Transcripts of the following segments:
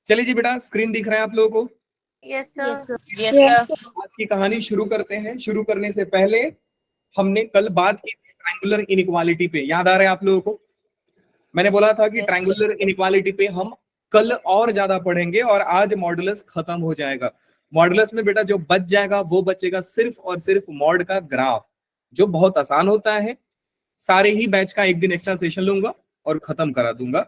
चलिए जी बेटा, स्क्रीन दिख रहा है आप लोगों को? Yes sir. Yes sir. आज की कहानी शुरू करते हैं। शुरू करने से पहले हमने कल बात की थी ट्रायंगुलर इनइक्वालिटी पे, याद आ रहा है आप लोगों को? मैंने बोला था कि Yes, ट्रायंगुलर इनइक्वालिटी पे हम कल और ज्यादा पढ़ेंगे और आज मॉडुलस खत्म हो जाएगा। मॉडुलस में बेटा जो बच जाएगा वो बचेगा सिर्फ और सिर्फ मॉड का ग्राफ, जो बहुत आसान होता है। सारे ही बैच का एक दिन एक्स्ट्रा सेशन लूंगा और खत्म करा दूंगा।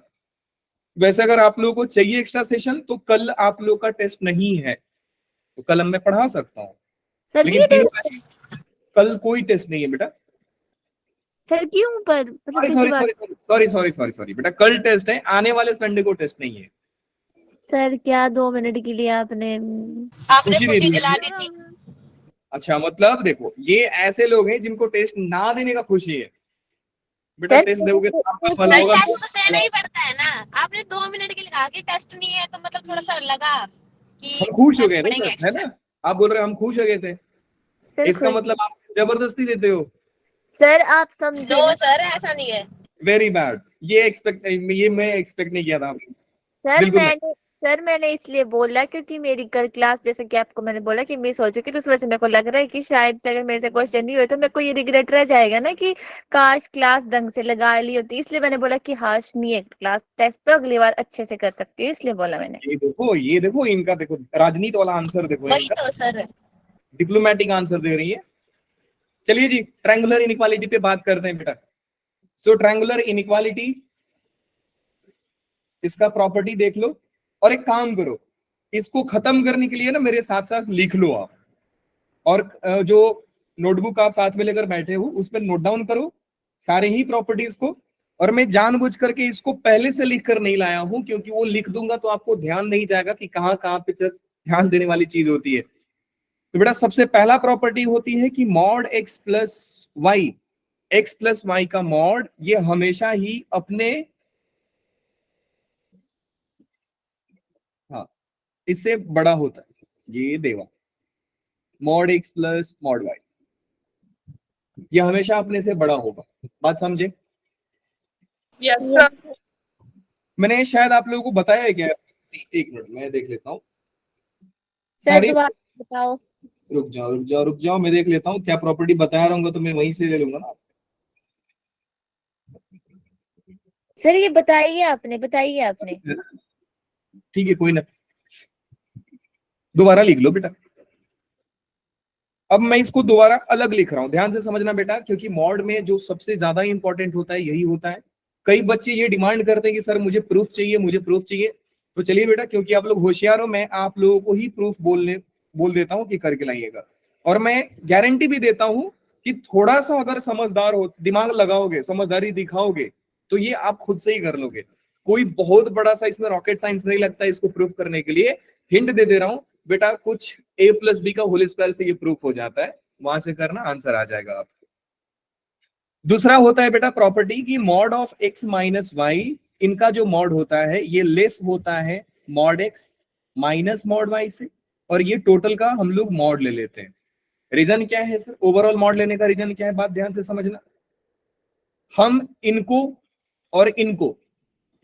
वैसे अगर आप लोगों को चाहिए एक्स्ट्रा सेशन तो कल आप लोग का टेस्ट नहीं है, तो कल मैं पढ़ा सकता हूँ, सर लेकिन ये तीनों टेस्ट कल कोई टेस्ट नहीं है बेटा। सर क्यों? पर मतलब सॉरी कैसी सॉरी बात? Sorry sorry sorry sorry sorry बेटा, कल टेस्ट है, आने वाले संडे को टेस्ट नहीं है। सर क्या 2 मिनट के लिए आपने आपने खुशी दे खुशी दी दिला है। दी थी। अच्छा, मतलब देखो ये ऐसे लोग हैं जिनको टेस्ट ना देने का खुशी है। बेटा सर टेस्ट दोगे तो आपका फल सर होगा। टेस्ट तो देना ही पड़ता है ना। आपने 2 मिनट के लिए कहा कि टेस्ट नहीं है, तो मतलब थोड़ा सा लगा कि हम खुश हो आज गए ना पढ़ेंगे सर, है एक्स्ट्रा। ना? आप बोल रहे हो हम खुश हो गए थे, सर इसका खुश। मतलब आप जबरदस्ती देते हो। सर आप समझे नो ना। सर, ऐसा नहीं है। Very bad. ये मैं एक्सपेक्ट नहीं किया था आपने। सर बिल्कुल नहीं। मैंने इसलिए बोला क्योंकि मेरी कल क्लास, जैसे कि आपको मैंने बोला कि मिस हो चुकी, तो उस वजह से मेरे को लग रहा है कि शायद से अगर मेरे से क्वेश्चन नहीं हुए तो मेरे को ये रिग्रेट रह जाएगा ना कि काश क्लास ढंग से लगा ली होती। इसलिए मैंने बोला कि हाश नहीं है क्लास टेस्ट, तो अगली बार अच्छे से कर सकती हूँ, इसलिए बोला मैंने। ये देखो इनका, देखो राजनीति वाला आंसर देखो वही इनका, तो सर। डिप्लोमेटिक आंसर दे रही है। चलिए जी, ट्रायंगुलर इनइक्वालिटी पे बात करते हैं बेटा। सो ट्रायंगुलर इनइक्वालिटी, इसका प्रॉपर्टी देख लो और एक काम करो, इसको खत्म करने के लिए ना मेरे साथ साथ लिख लो आप, और जो नोटबुक आप साथ में लेकर बैठे हो उस पर नोट डाउन करो सारे ही प्रॉपर्टीज को। और मैं जानबूझ करके इसको पहले से लिख कर नहीं लाया हूं, क्योंकि वो लिख दूंगा तो आपको ध्यान नहीं जाएगा कि कहां कहां पे ध्यान देने वाली चीज होती है। तो बेटा सबसे पहला प्रॉपर्टी होती है कि mod x plus y, x plus y का मॉड ये हमेशा ही अपने, हाँ, इससे बड़ा होता है। ये देवा mod x plus mod y, ये हमेशा अपने से बड़ा होगा। बात समझे? Yes sir. मैंने शायद आप लोगों को बताया है क्या? एक मिनट मैं देख लेता हूँ सर सारी। दोबारा बताओ। रुक जाओ रुक जाओ रुक जाओ, मैं देख लेता हूँ क्या प्रॉपर्टी बताया रहूंगा तो मैं वहीं से ले लूंगा ना। सर ये बताइए आपने। ठीक है, कोई ना, दोबारा लिख लो बेटा। अब मैं इसको दोबारा अलग लिख रहा हूं, ध्यान से समझना बेटा, क्योंकि मॉड में जो सबसे ज्यादा इंपॉर्टेंट होता है यही होता है। कई बच्चे ये डिमांड करते हैं कि सर मुझे प्रूफ चाहिए, मुझे प्रूफ चाहिए। तो चलिए बेटा, क्योंकि आप लोग होशियार हो, मैं आप लोगों को ही प्रूफ बोल देता हूं कि करके लाइएगा। और मैं गारंटी भी देता हूं कि थोड़ा सा अगर समझदार हो, दिमाग लगाओगे, समझदारी दिखाओगे, तो ये आप खुद से ही कर लोगे। कोई बहुत बड़ा सा इसमें रॉकेट साइंस नहीं लगता इसको प्रूफ करने के लिए। हिंट दे दे रहा हूं बेटा, कुछ a प्लस बी का होल स्क्वायर से ये प्रूफ हो जाता है, वहां से करना, आंसर आ जाएगा आपको। दूसरा होता है बेटा प्रॉपर्टी की mod of x minus y, इनका जो मॉड होता है ये लेस होता है mod x minus mod y से, और ये टोटल का हम लोग मॉड ले लेते हैं। रीजन क्या है सर? ओवरऑल मॉड लेने का रीजन क्या है? बात ध्यान से समझना। हम इनको और इनको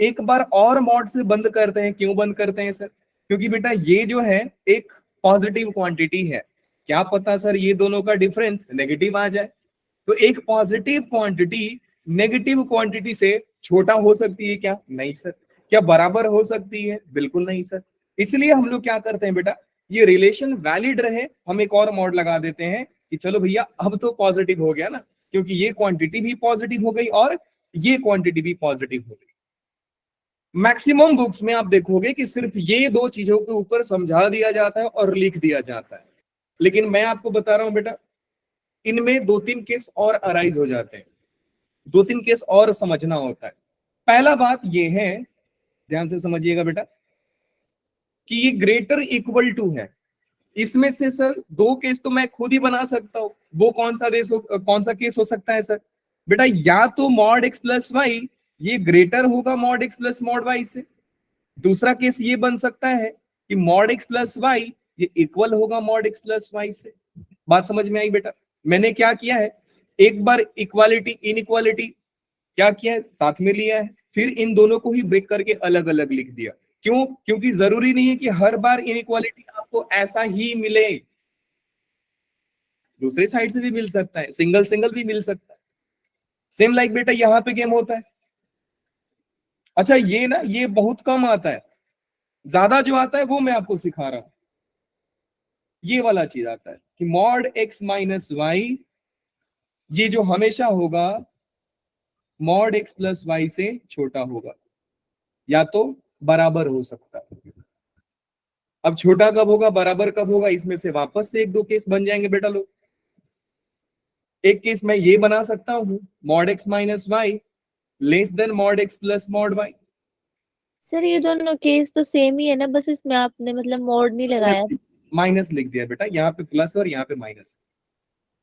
एक बार और मॉड से बंद करते हैं। क्यों बंद करते हैं सर? क्योंकि बेटा ये जो है एक पॉजिटिव क्वांटिटी है। क्या पता सर ये दोनों का डिफरेंस नेगेटिव आ जाए। तो एक पॉजिटिव क्वांटिटी नेगेटिव क्वांटिटी से छोटा हो सकती है क्या? नहीं सर। क्या बराबर हो सकती है? बिल्कुल नहीं सर। इसलिए हम लोग क्या करते हैं बेटा, ये रिलेशन वैलिड रहे हम एक और मॉड लगा देते हैं कि चलो भैया अब तो पॉजिटिव हो गया ना, क्योंकि ये क्वांटिटी भी पॉजिटिव हो गई और ये क्वांटिटी भी पॉजिटिव हो गई। मैक्सिमम बुक्स में आप देखोगे कि सिर्फ ये दो चीजों के ऊपर समझा दिया जाता है और लिख दिया जाता है, लेकिन मैं आपको बता रहा हूं बेटा, इनमें दो तीन केस और अराइज हो जाते हैं, दो तीन केस और समझना होता है। पहला बात ये है, ध्यान से समझिएगा बेटा, कि ये ग्रेटर इक्वल टू है। इसमें से सर दो केस तो मैं खुद ही बना सकता हूं। वो कौन सा केस हो सकता है सर? बेटा या तो मॉड एक्स प्लस वाई ये ग्रेटर होगा mod x plus mod y से। दूसरा केस ये बन सकता है कि मॉड एक्स प्लस वाई ये इक्वल होगा मॉड एक्स प्लस वाई से। बात समझ में आई बेटा? मैंने क्या किया है, एक बार इक्वालिटी इनइक्वालिटी क्या किया है, साथ में लिया है, फिर इन दोनों को ही ब्रेक करके अलग अलग लिख दिया। क्यों? क्योंकि जरूरी नहीं है कि हर बार इनइक्वालिटी आपको ऐसा ही मिले, दूसरे साइड से भी मिल सकता है, सिंगल सिंगल भी मिल सकता है। सेम लाइक बेटा यहाँ पे गेम होता है। अच्छा ये ना, ये बहुत कम आता है, ज्यादा जो आता है वो मैं आपको सिखा रहा हूं। ये वाला चीज आता है कि मॉड एक्स माइनस वाई, ये जो हमेशा होगा मॉड एक्स प्लस वाई से छोटा होगा, या तो बराबर हो सकता है। अब छोटा कब होगा, बराबर कब होगा, इसमें से वापस से एक दो केस बन जाएंगे बेटा लोग। एक केस मैं ये बना सकता हूं, mod x minus y less than mod x plus mod y. Sir ये दोनों केस तो सेम ही है ना, बस इसमें आपने मतलब मोड नहीं लगाया। माइनस लिख दिया बेटा, यहाँ पे प्लस और यहाँ पे माइनस।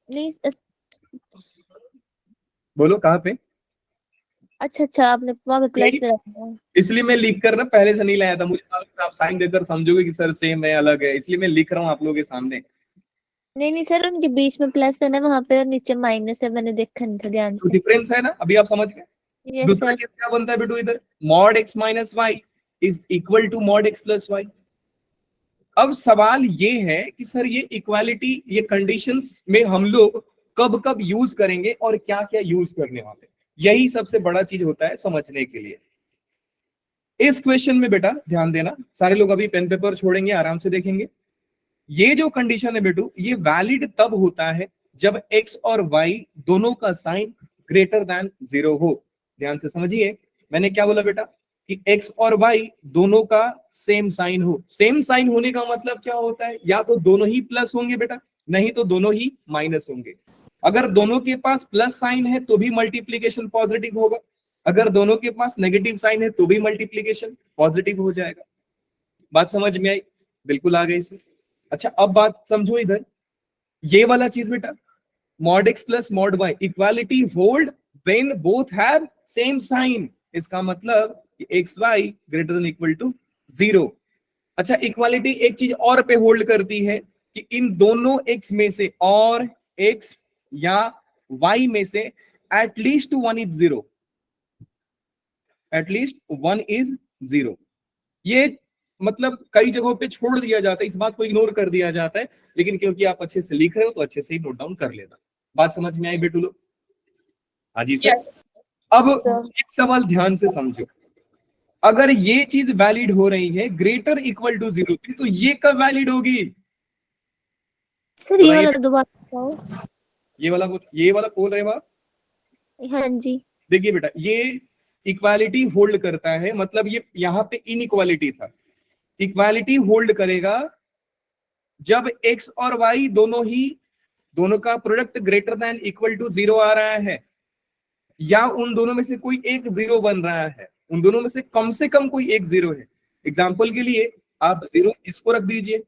नहीं बोलो कहाँ पे? अच्छा अच्छा, आपने वहां पे प्लस लगाया। इसलिए मैं लिख कर ना पहले से नहीं लाया था, मुझे आप साइन देकर समझोगे कि सर सेम है अलग है, इसलिए मैं लिख रहा हूँ आप लोगों के सामने। नहीं नहीं सर, उनके बीच में प्लस है ना वहां पे, और नीचे माइनस है, मैंने देखा नहीं था ध्यान तो से। डिफरेंस है ना, अभी आप समझ गए। यस दूसरा सर। केस क्या बनता है बेटू, इधर mod x minus y is equal to mod x plus y. अब सवाल ये है कि सर ये इक्वालिटी, ये कंडीशंस में हम लोग कब कब यूज करेंगे और क्या क्या यूज करने वाले, यही सबसे बड़ा चीज होता है समझने के लिए। इस क्वेश्चन में बेटा ध्यान देना, सारे लोग अभी पेन पेपर छोड़ेंगे, आराम से देखेंगे। ये जो कंडीशन है बेटू, ये वैलिड तब होता है जब x और y दोनों का साइन ग्रेटर देन 0 हो। ध्यान से समझिए, मैंने क्या बोला बेटा कि x और y दोनों का सेम साइन हो। सेम साइन होने का मतलब क्या होता है, या तो दोनों ही प्लस होंगे बेटा, नहीं तो दोनों ही माइनस होंगे। अगर दोनों के पास प्लस साइन है तो भी मल्टीप्लीकेशन पॉजिटिव होगा, अगर दोनों के पास नेगेटिव साइन है तो भी मल्टीप्लीकेशन पॉजिटिव हो जाएगा। बात समझ में आई? बिल्कुल आ गई सर। अच्छा अब बात समझो इधर, ये वाला चीज बेटा mod x plus mod y equality hold when both have same sign. इसका मतलब x y greater than equal to 0। अच्छा इक्वालिटी एक चीज और पे होल्ड करती है कि इन दोनों एक्स में से और एक्स या वाई में से at least one is 0, at least one is 0। ये मतलब कई जगहों पे छोड़ दिया जाता है, इस बात को इग्नोर कर दिया जाता है, लेकिन क्योंकि आप अच्छे से लिख रहे हो तो अच्छे से ही नोट डाउन कर लेना। बात समझ में आई बेटू लोग? हाँ जी सर। अब एक सवाल ध्यान से समझो, अगर ये चीज वैलिड हो रही है ग्रेटर इक्वल टू 0 पे, तो ये कब वैलिड होगी? सर ये वाला दोबारा बताओ। ये वाला बोल रहे हो आप? हाँ जी। देखिए बेटा, ये इक्वालिटी होल्ड करता है, मतलब ये यहाँ पे इनइक्वालिटी था, इक्वालिटी होल्ड करेगा जब x और y दोनों का product greater than equal to 0 आ रहा है, या उन दोनों में से कोई एक 0 बन रहा है, उन दोनों में से कम कोई एक 0 है। एग्जाम्पल के लिए आप 0 इसको रख दीजिए।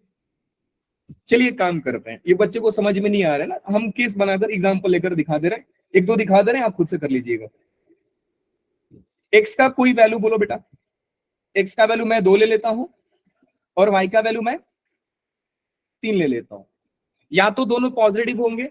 चलिए काम करते हैं, ये बच्चे को समझ में नहीं आ रहा है ना, हम केस बनाकर एग्जाम्पल लेकर दिखा दे रहे हैं, एक दो दिखा दे रहे हैं, आप खुद से कर लीजिएगा। x का कोई वैल्यू बोलो बेटा, x का वैल्यू मैं 2 ले लेता हूं और y का वैल्यू मैं 3 ले लेता हूं। या तो दोनों पॉजिटिव होंगे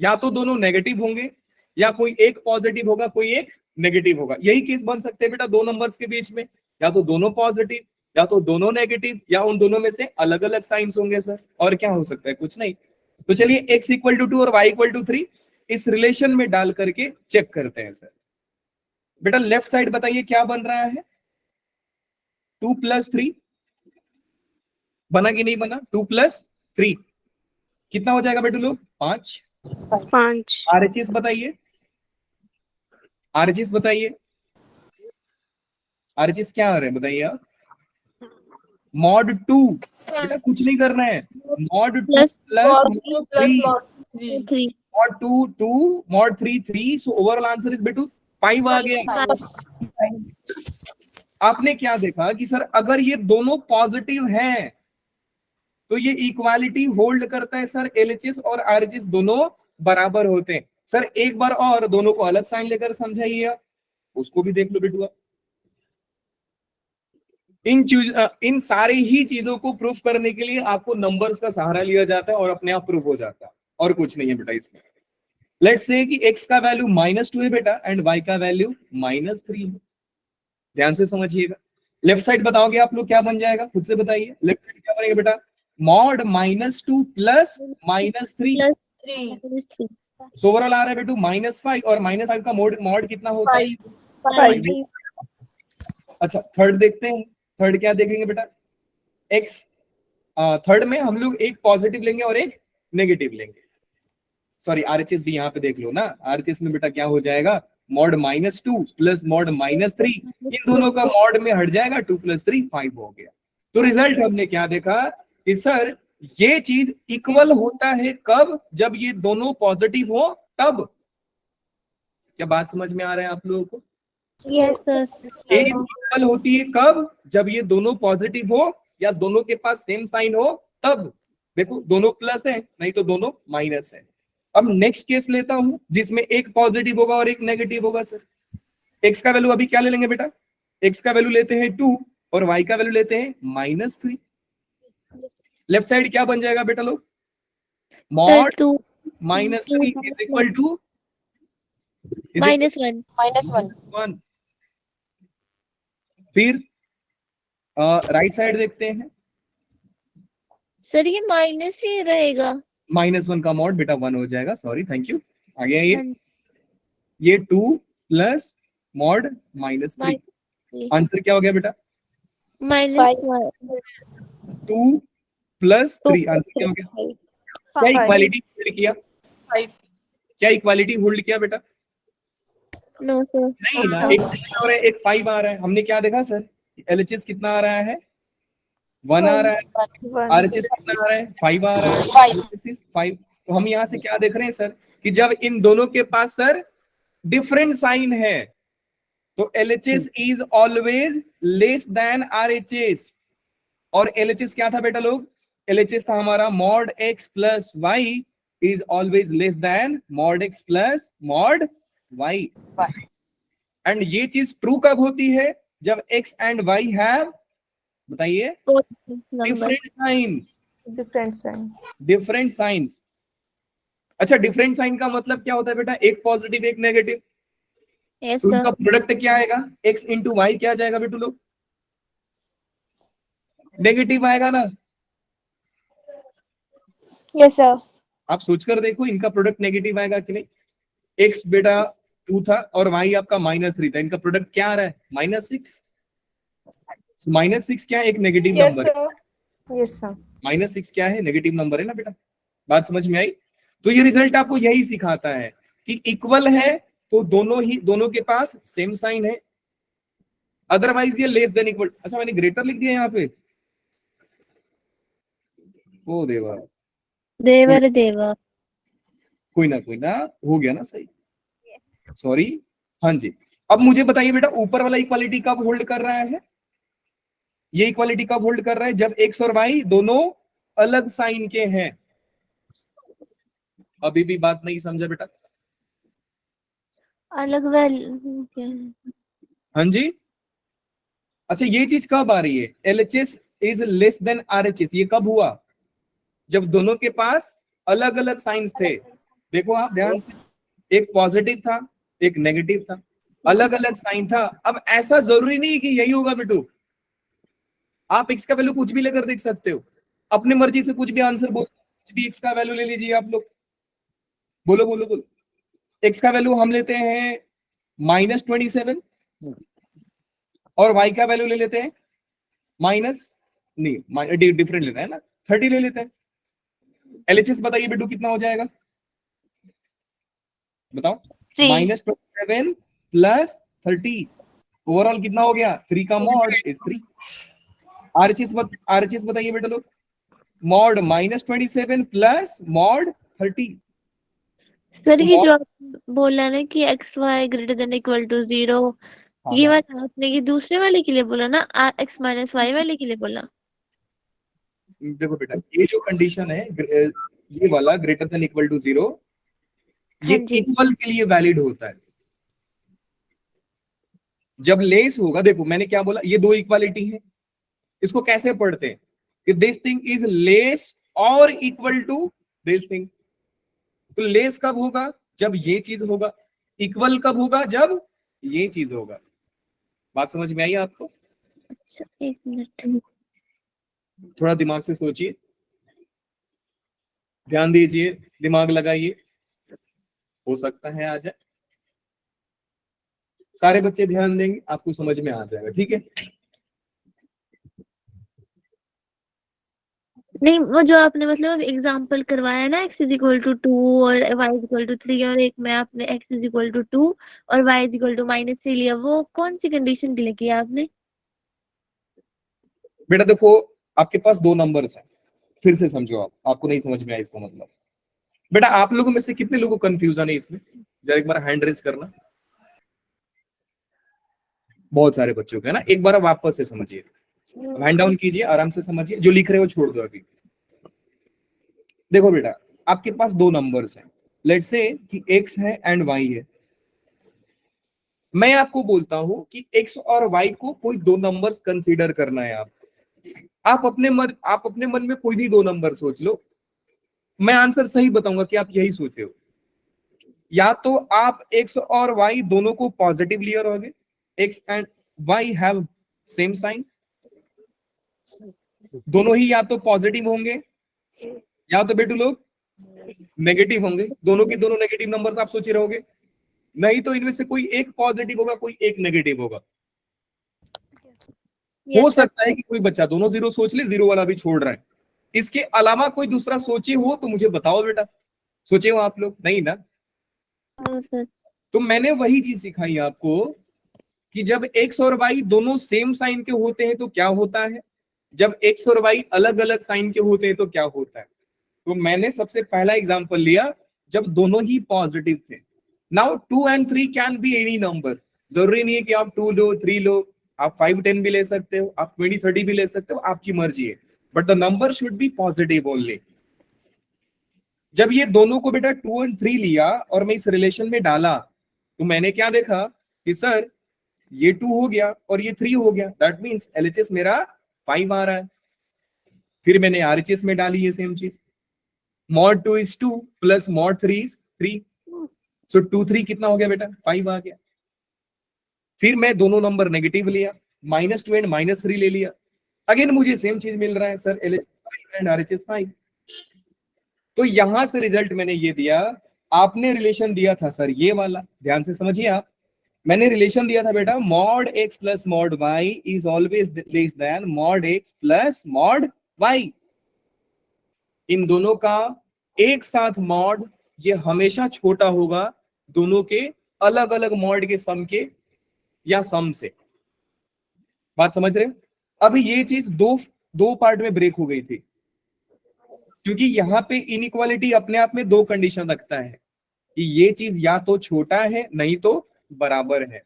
या तो दोनों नेगेटिव होंगे, या कोई एक पॉजिटिव होगा कोई एक नेगेटिव होगा। यही केस बन सकते हैं बेटा दो नंबर्स के बीच में, या तो दोनों पॉजिटिव या तो दोनों नेगेटिव, या उन दोनों में से अलग अलग साइंस होंगे सर। और क्या हो सकता है, कुछ नहीं। तो चलिए x इक्वल टू 2 और y इक्वल टू 3 इस रिलेशन में डाल करके चेक करते हैं सर। बेटा लेफ्ट साइड बताइए क्या बन रहा है, 2 + 3 बना कि नहीं बना? 2 + 3 कितना हो जाएगा बेटू लोग? 5। 5। RHS बताइए, RHS बताइए, RHS क्या आ रहा है बताइए आप? मॉड 2 बेटा कुछ नहीं करना है, mod 2 plus plus mod 3, 3। Mod 2 2 mod 3 3, so overall answer is बेटू 5 आ गया। आपने क्या देखा कि सर अगर ये दोनों पॉजिटिव हैं तो ये इक्वालिटी होल्ड करता है सर, LHS और RHS दोनों बराबर होते हैं। सर एक बार और दोनों को अलग साइन लेकर समझाइए आप, उसको भी देख लो बेटू आप। इन सारी ही चीजों को प्रूफ करने के लिए आपको नंबर्स का सहारा लिया जाता है और अपने आप प्रूफ हो जाता है, और कुछ नहीं है बेटा इसमें। लेट्स से कि x का वैल्यू -2 है बेटा एंड y का वैल्यू -3 है। ध्यान से समझिएगा, लेफ्ट साइड बताओगे आप लोग क्या बन जाएगा, खुद से बताइए। लेफ्ट साइड क्या बनेगा बेटा, मॉड -2 प्लस -3। थ्री ओवरऑल आ रहा है बेटू -5, और -5 का मॉड कितना होता है, 5 5। अच्छा थर्ड देखते हैं, थर्ड क्या देखेंगे बेटा, एक्स। थर्ड में हम लोग एक पॉजिटिव लेंगे और एक नेगेटिव लेंगे। सॉरी आरएचएस भी यहाँ पे देख लो ना, आरएचएस में बेटा क्या हो जाएगा, मॉड -2 प्लस मॉड -3, इन दोनों का मॉड में हट जाएगा, 2 + 3 5 हो गया। तो रिजल्ट हमने क्या देखा कि सर ये चीज इक्वल होता है कब, जब ये दोनों पॉजिटिव हो तब। क्या बात समझ में आ रहा है आप लोगों को, यस सर। ये इक्वल होती है कब, जब ये दोनों पॉजिटिव हो या दोनों के पास सेम साइन हो तब। देखो दोनों प्लस है, नहीं तो दोनों माइनस है। अब नेक्स्ट केस लेता हूं जिसमें एक पॉजिटिव होगा और एक नेगेटिव होगा। सर एक्स का वैल्यू अभी क्या ले लेंगे बेटा, एक्स का वैल्यू लेते हैं 2 और वाई का वैल्यू लेते हैं -3। लेफ्ट साइड क्या बन जाएगा बेटा लोग, mod two -3 is equal to -1। -1 1। फिर राइट साइड देखते हैं, सर ये माइनस ही रहेगा। -1 का मॉड बेटा 1 हो जाएगा, सॉरी थैंक यू। आगे आइए, हाँ, ये 2 प्लस मॉड -3, आंसर क्या हो गया बेटा, -1। 2 + 3, आंसर क्या हो गया। क्या इक्वालिटी होल्ड किया, 5 क्या इक्वालिटी होल्ड किया बेटा, नो सर। नहीं ना, एक 6 और एक 5 आ रहा है। हमने क्या देखा सर, एलएचएस कितना आ रहा है, 1 आ रहा है, आरएचएस कितना आ रहा है, 5 आ रहा है, 5। तो हम यहाँ से क्या देख रहे हैं सर, कि जब इन दोनों के पास सर डिफरेंट साइन है तो LHS is always less than RHS. और एलएचएस क्या था बेटा लोग, एलएचएस था हमारा mod x plus y is always less than mod x plus mod y। And ये चीज ट्रू कब होती है, जब x एंड y हैव, बताइए, number different signs, different signs. अच्छा डिफरेंट साइन का मतलब क्या होता है बेटा, एक पॉजिटिव एक नेगेटिव, यस तो सर। उनका प्रोडक्ट क्या आएगा, x इंटू वाई क्या जाएगा बेटू लोग, नेगेटिव आएगा ना। यस सर आप सोचकर देखो इनका प्रोडक्ट नेगेटिव आएगा कि नहीं। x बेटा 2 था और y आपका -3 था, इनका प्रोडक्ट क्या आ रहा है, -6। -6 क्या है, एक नेगेटिव नंबर है। यस सर -6 क्या है, नेगेटिव नंबर है ना बेटा। बात समझ में आई। तो ये रिजल्ट आपको यही सिखाता है कि इक्वल है तो दोनों के पास सेम साइन है, अदरवाइज ये लेस देन इक्वल। अच्छा मैंने ग्रेटर लिख दिया यहाँ पे, ओ देवा, देवर देवा। कोई ना हो गया ना सही, सॉरी। हाँ जी, अब मुझे बताइए बेटा ऊपर वाला इक्वालिटी कब होल्ड कर रहा है, ये इक्वालिटी कब होल्ड कर रहा है, जब एक्स और वाई दोनों अलग साइन के हैं। अभी भी बात नहीं समझा बेटा, अलग वैल्यू क्या है? हाँ जी। अच्छा ये चीज कब आ रही है, LHS is less than RHS, ये कब हुआ, जब दोनों के पास अलग अलग साइंस थे। देखो आप ध्यान से, एक पॉजिटिव था एक नेगेटिव था, अलग अलग साइन था। अब ऐसा जरूरी नहीं कि यही होगा बेटू, आप एक्स का वैल्यू कुछ भी लेकर देख सकते हो, अपने मर्जी से कुछ भी आंसर बोलो, कुछ भी एक्स का वैल्यू ले लीजिए आप लोग, बोलो बोलो बोलो। एक्स का वैल्यू हम लेते हैं -27 और वाई का वैल्यू ले लेते हैं माइनस, नहीं डिफरेंट लेना है ना, 30 ले लेते हैं। एलएचएस बताइए बेटू कितना हो जाएगा, बताओ, -27 प्लस 30, ओवरऑल कितना हो गया, 3 का मॉड इज 3। आरएचएस बताइए बेटा लोग, मॉड -27 प्लस मॉड 30। सर तो ये मॉड, जो आप बोला ना कि x y greater than equal to 0, ये वाला आपने ये दूसरे वाले के लिए बोला ना, x माइनस वाई वाले के लिए बोला। देखो बेटा ये जो कंडीशन है, ये वाला ग्रेटर देन इक्वल टू 0, ये हाँ जी। इक्वल के लिए वैलिड होता है। जब लेस होगा, देखो मैंने क्या बोला, ये दो इक्वालिटी है, इसको कैसे पढ़ते हैं कि दिस थिंग इज लेस और इक्वल टू दिस थिंग। तो लेस कब होगा, जब ये चीज होगा, इक्वल कब होगा, जब ये चीज होगा। बात समझ में आई आपको। एक मिनट, थोड़ा दिमाग से सोचिए, ध्यान दीजिए, दिमाग लगाइए, हो सकता है आ जाए। सारे बच्चे ध्यान देंगे, आपको समझ में आ जाएगा, ठीक है। नहीं वो जो आपने मतलब एग्जांपल करवाया ना, x इज इक्वल टू 2 और y इज इक्वल टू 3, और एक में आपने x इज इक्वल टू 2 और y इज इक्वल टू -3 लिया, वो कौन सी कंडीशन के लिए किया आपने? बेटा देखो, आपके पास दो नंबर्स हैं, फिर से समझो, आपको नहीं समझ में आया इसका मतलब। बेटा आप लोगों में से कितने लोगों को कंफ्यूजन है इसमें, जरा एक बार हैंड रेज करना। बहुत सारे बच्चों को है ना, एक बार वापस से समझिए, हैंड डाउन कीजिए, आराम से समझिए, जो लिख रहे हो छोड़ दो अभी। देखो बेटा, आपके पास दो नंबर्स हैं, लेट्स से कि x है एंड y है। मैं आपको बोलता हूं कि x और y को कोई दो नंबर्स कंसीडर करना है। आप अपने मन में कोई भी दो नंबर सोच लो, मैं आंसर सही बताऊंगा कि आप यही सोचे हो। या तो आप x और y दोनों को पॉजिटिव लिया रहोगे, x and y have same sign, दोनों ही या तो पॉजिटिव होंगे या तो बेटू लोग नेगेटिव होंगे, दोनों की दोनों नेगेटिव नंबर आप सोचे रहोगे। नहीं तो इनमें से कोई एक पॉजिटिव होगा, कोई एक नेगेटिव होगा। हो सकता है कि कोई बच्चा दोनों जीरो सोच ले, जीरो वाला भी छोड़ रहा है। इसके अलावा कोई दूसरा सोचे हो तो मुझे बताओ बेटा, सोचे हो आप लोग? नहीं ना। सर तो मैंने वही चीज सिखाई आपको कि जब x और y दोनों सेम साइन के होते हैं तो क्या होता है, जब x और y अलग अलग साइन के होते हैं तो क्या होता है। तो मैंने सबसे पहला एग्जांपल लिया जब दोनों ही पॉजिटिव थे। Now 2 and 3 can be any number, जरूरी नहीं है कि आप 2 लो, 3 लो, आप 5, 10 भी ले सकते हो, आप 20, 30 भी ले सकते हो, आपकी मर्जी है, but the number should be positive only. जब ये दोनों को बेटा 2 and 3 लिया और मैं इस रिलेशन में डाला, तो मैंने क्या देखा कि सर ये 2 हो गया और ये 3 हो गया, दैट मींस LHS मेरा 5 आ रहा है। फिर मैंने RHS में डाली ये सेम चीज, mod 2 is 2 plus mod 3 is 3, सो 2 3 कितना हो गया बेटा, 5 आ गया। फिर मैं दोनों नंबर नेगेटिव लिया, -2 एंड -3 ले लिया, अगेन मुझे सेम चीज मिल रहा है सर, LHS 5 एंड RHS 5। तो यहां से रिजल्ट मैंने ये दिया, आपने रिलेशन दिया था सर ये वाला, ध्यान से समझिए आप। मैंने रिलेशन दिया था बेटा mod x plus mod y is always less then mod x plus mod y। इन दोनों का एक साथ मॉड ये हमेशा छोटा होगा दोनों के अलग अलग मॉड के सम के या सम से। बात समझ रहे हो? अभी ये चीज दो पार्ट में ब्रेक हो गई थी, क्योंकि यहाँ पे इनइक्वालिटी अपने आप में दो कंडीशन रखता है कि ये चीज या तो छोटा है नहीं तो बराबर है।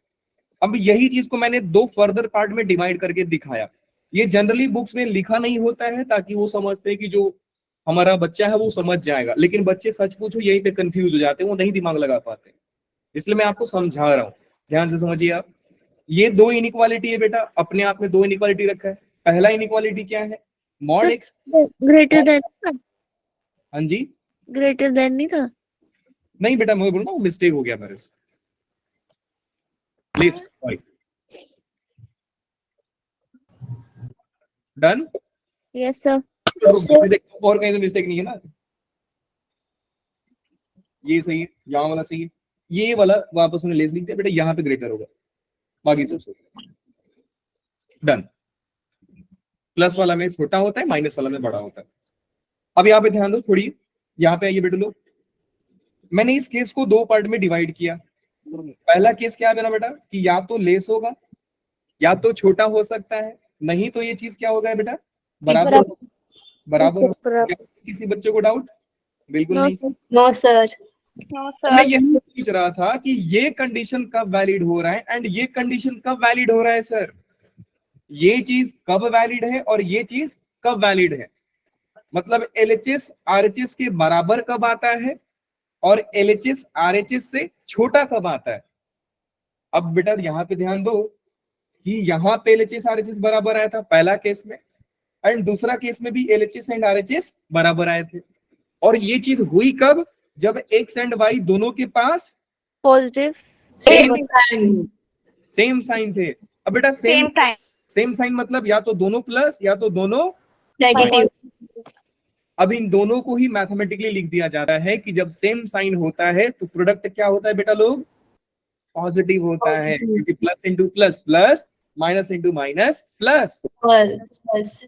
अब यही चीज को मैंने दो फर्दर पार्ट में डिवाइड करके दिखाया। ये जनरली बुक्स में लिखा नहीं होता है ताकि वो समझते हैं कि जो हमारा बच्चा है वो समझ जाएगा, लेकिन बच्चे सच पूछो यहीं पे कंफ्यूज हो जाते हैं, वो नहीं दिमाग लगा पाते, इसलिए मैं आपको समझा रहा हूँ, ध्यान से समझिए आप। ये दो इनइक्वालिटी है बेटा, अपने आप में दो इनइक्वालिटी रखा है। पहला इनइक्वालिटी क्या है, मॉड एक्स ग्रेटर देन, हाँ जी ग्रेटर देन नहीं था? नहीं बेटा, मैं बोल रहा हूँ मिस्टेक हो गया मेरे से, please sorry. Done? Yes sir. और कहीं तो मिस्टेक नहीं है ना, ये सही है, यहाँ वाला सही है, ये वाला वापस में लेस लिख दिया बेटा, यहाँ पे ग्रेटर होगा, बाकी सब सही। डन। प्लस वाला में छोटा होता है, माइनस वाला में बड़ा होता है। अब यहाँ पे ध्यान दो, छोड़िए, यहाँ पे आइए बेटे लोग, मैंने इस केस को दो पार्ट में डिवाइड किया। पहला केस क्या है मेरा बेटा कि या तो लेस होगा या तो छोटा हो सकता है, नहीं तो ये चीज क्या होगा बेटा, बराबर बराबर। किसी बच्चे को डाउट? बिल्कुल नहीं सर। No sir. मैं यही पूछ रहा था कि ये कंडीशन कब वैलिड हो रहा है एंड ये कंडीशन कब वैलिड हो रहा है सर, ये चीज कब वैलिड है और ये चीज कब वैलिड है, मतलब LHS RHS के बराबर कब आता है और LHS RHS से छोटा कब आता है। अब बेटा यहाँ पे ध्यान दो कि यहाँ पे LHS RHS बराबर आया था पहला केस में, एंड दूसरा केस में भी LHS एंड RHS बराबर आए थे। और ये चीज हुई कब, जब x एंड y दोनों के पास पॉजिटिव सेम साइन थे। अब बेटा सेम सेम साइन मतलब या तो दोनों प्लस या तो दोनों। नेगेटिव। अब इन दोनों को ही मैथमेटिकली लिख दिया जाता है कि जब सेम साइन होता है तो प्रोडक्ट क्या होता है बेटा लोग, पॉजिटिव होता है, क्योंकि plus into plus plus, minus into minus plus. Plus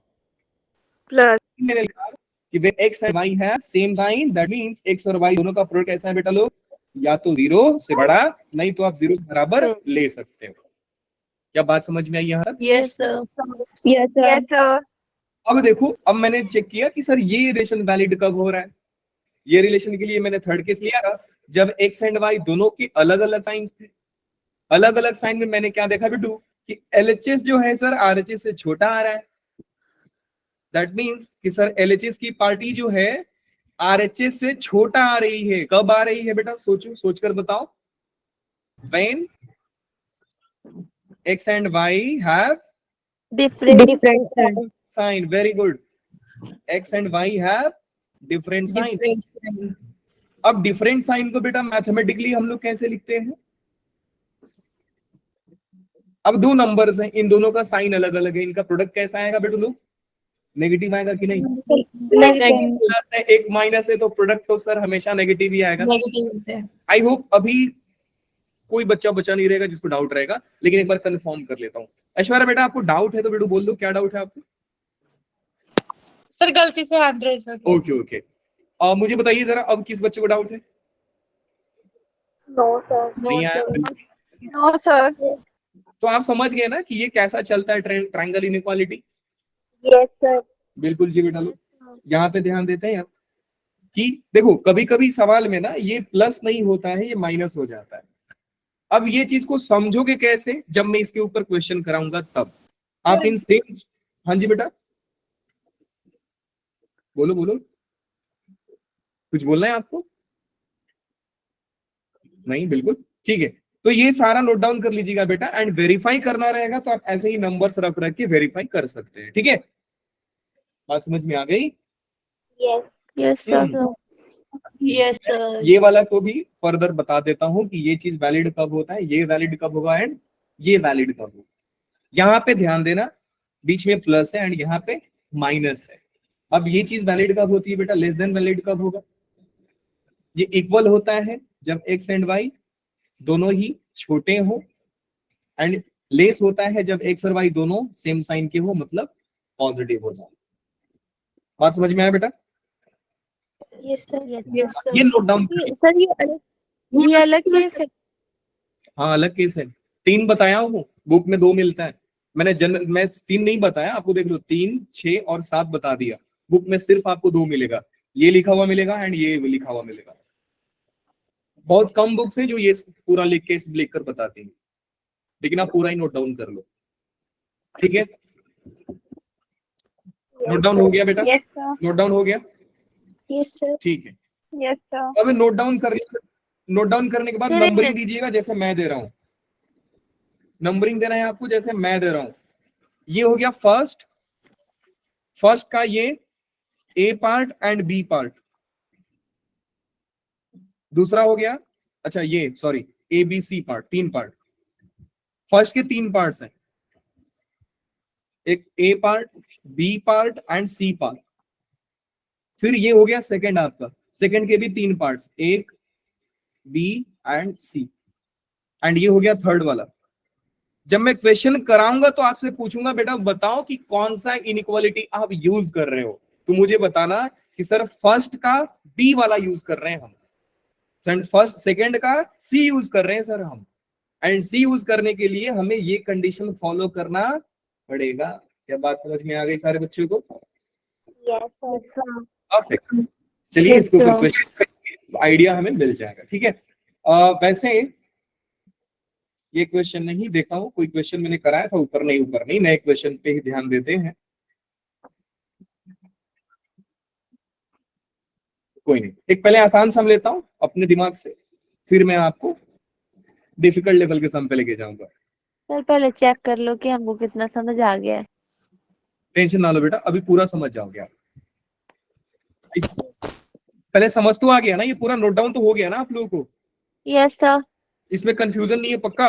plus मैंने लिखा कि when x and y है same sign, that means x और y दोनों का प्रोडक्ट कैसा है बेटा लोग, या तो 0 से बड़ा, नहीं तो आप 0 के बराबर ले सकते हो। क्या बात समझ में आई यहाँ तक? Yes sir. Yes sir. अब देखो, अब मैंने चेक किया कि सर ये रिलेशन वैलिड कब हो रहा है। ये रिलेशन के लिए मैंने थर्ड केस लिया था, जब x एंड y दोनों के अलग अलग साइंस थे। अलग अलग साइन में मैंने क्या देखा बिट्टू कि LHS जो है सर RHS से छोटा आ रहा है। दैट मींस कि सर LHS की पार्टी जो है RHS से छोटा आ रही है। कब आ रही है बेटा, सोचो, सोचकर बताओ। When x and y have different sign, very good, x and y have different sign। अब डिफरेंट साइन को बेटा मैथमेटिकली हम लोग कैसे लिखते हैं। अब दो नंबर्स हैं, इन दोनों का साइन अलग अलग है, इनका प्रोडक्ट कैसा आएगा बेटा लोग, नेगेटिव आएगा कि नहीं। प्लस है, एक माइनस है, तो प्रोडक्ट तो सर हमेशा नेगेटिव ही आएगा। नेगेटिव। आई होप अभी कोई बच्चा बचा नहीं रहेगा जिसको डाउट रहेगा, लेकिन एक बार कंफर्म कर लेता हूँ। ऐश्वर्या बेटा आपको डाउट है तो बेटा बोल दो, क्या डाउट है आपको। सर गलती से हैंड रेज हो गया। ओके ओके, मुझे बताइए जरा, अब किस बच्चे को डाउट है। No sir. नहीं आया? No sir. तो आप समझ गए ना कि ये कैसा चलता है ट्रायंगल इनइक्वालिटी। Yes sir. बिल्कुल जी बेटा लोग, यहाँ पे ध्यान देते हैं आप कि देखो कभी कभी सवाल में ना ये प्लस नहीं होता है, ये माइनस हो जाता है। अब ये चीज को समझोगे कैसे, जब मैं इसके ऊपर क्वेश्चन कराऊंगा तब आप इन सेम। हाँ जी बेटा, बोलो बोलो, कुछ बोलना है आपको। नहीं, बिल्कुल ठीक है। तो ये सारा नोट डाउन कर लीजिएगा बेटा, एंड वेरीफाई करना रहेगा तो आप ऐसे ही नंबर्स रख रख के वेरीफाई कर सकते हैं। ठीक है, बात समझ में आ गई। Yes sir. Yes sir. ये वाला को भी फर्दर बता देता हूं कि ये चीज वैलिड कब होता है, ये वैलिड कब होगा एंड ये वैलिड कब होगा। यहाँ पे ध्यान देना, बीच में प्लस है एंड यहाँ पे माइनस है। अब ये चीज वैलिड कब होती है बेटा, लेस देन वैलिड कब होगा। ये इक्वल होता है जब x एंड y दोनों ही छोटे हो, एंड लेस होता है जब x और y दोनों सेम साइन के हो, मतलब पॉजिटिव हो जाए। बात समझ में आया बेटा। Yes sir. Yes sir. ये नोट डाउन, सर ये अलग केस है। हाँ अलग केस है। 3 बताया हूँ, बुक में 2 मिलता है। मैं 3 नहीं बताया आपको, देख लो 3, 6 और 7 बता दिया। बुक में सिर्फ आपको 2 मिलेगा, ये लिखा हुआ मिलेगा एंड ये लिखा हुआ मिलेगा। बहुत कम बुक्स हैं जो ये पूरा लिख के लिख कर बताती हैं, लेकिन आप पूरा ही नोट डाउन कर लो। ठीक है, नोट डाउन हो गया बेटा। Yes sir. नोट डाउन हो गया, यस सर। ठीक है। Yes sir. अब नोट डाउन करने के बाद सर, नंबरिंग दीजिएगा जैसे मैं दे रहा हूं। नंबरिंग देना है आपको जैसे मैं दे रहा हूं। ये हो गया फर्स्ट का ये A part and B part. दूसरा हो गया, अच्छा ये sorry, A B C part, 3 part. First के 3 पार्ट्स हैं, एक A part, B part and C part. फिर ये हो गया सेकंड आपका, सेकंड के भी 3 पार्ट्स, एक बी एंड सी। एंड ये हो गया थर्ड वाला। जब मैं क्वेश्चन कराऊंगा तो आपसे पूछूंगा बेटा बताओ कि कौन सा इनइक्वालिटी आप यूज कर रहे हो, तो मुझे बताना कि सर फर्स्ट का डी वाला यूज कर रहे हैं हम, फर्स्ट सेकंड का सी यूज कर रहे हैं सर हम। एंड सी यूज करने के लिए हमें ये कंडीशन फॉलो करना पड़ेगा। क्या बात समझ में आ गई सारे बच्चों को। Yes sir. चलिए इसके ऊपर क्वेश्चन आइडिया हमें मिल जाएगा। ठीक है, वैसे ये क्वेश्चन नहीं देखा हूं, कोई क्वेश्चन मैंने कराया था ऊपर नहीं, नए क्वेश्चन पे ही ध्यान देते हैं। कोई नहीं, एक पहले आसान सम लेता हूं अपने दिमाग से, फिर मैं आपको डिफिकल्ट लेवल के सम पे लेके जाऊंगा। सर पहले चेक कर लो कि हमको कितना समझ आ गया है। टेंशन ना लो बेटा, अभी पूरा समझ जाओगे आप। पहले समझ तो आ गया ना, ये पूरा नोट डाउन तो हो गया ना आप लोगों को। Yes sir. इसमें कंफ्यूजन नहीं है पक्का।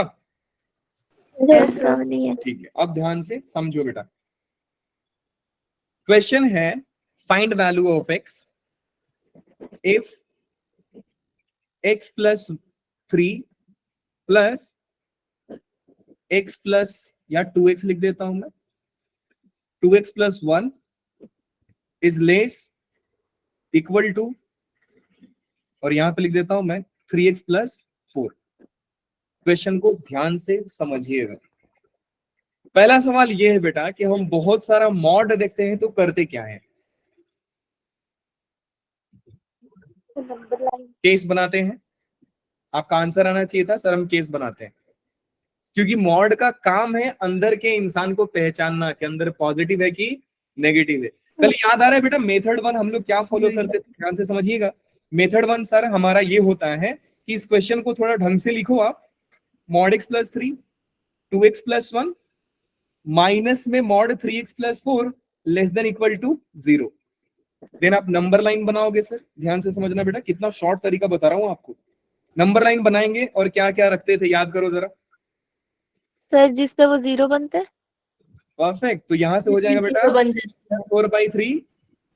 Yes, sir. सब नहीं है। ठीक है, अब ध्यान से समझो बेटा। क्वेश्चन है find value of x if x plus 3 plus x plus या 2x लिख देता हूं मैं, 2x plus 1 is less equal to, और यहां पे लिख देता हूं मैं 3x प्लस 4। क्वेश्चन को ध्यान से समझिएगा। पहला सवाल यह है बेटा कि हम बहुत सारा मॉड देखते हैं तो करते क्या है, केस बनाते हैं। आपका आंसर आना चाहिए था सर हम केस बनाते हैं, क्योंकि मॉड का काम है अंदर के इंसान को पहचानना कि अंदर पॉजिटिव है कि नेगेटिव है। कल याद आ रहा है बेटा मेथड 1 हम लोग क्या फॉलो करते थे, ध्यान से समझिएगा। मेथड 1 सर हमारा ये होता है कि इस क्वेश्चन को थोड़ा ढंग से लिखो आप। Mod x plus 3 2x plus 1 minus में mod 3x plus 4 less than equal to 0। Then आप नंबर लाइन बनाओगे सर, ध्यान से समझना बेटा, कितना शॉर्ट तरीका बता रहा हूं आपको। नंबर लाइन बनाएंगे और क्या क्या रखते थे याद करो जरा। सर जिस पे वो 0 बनते हैं। परफेक्ट, तो यहां से हो जाएगा बेटा 4/3,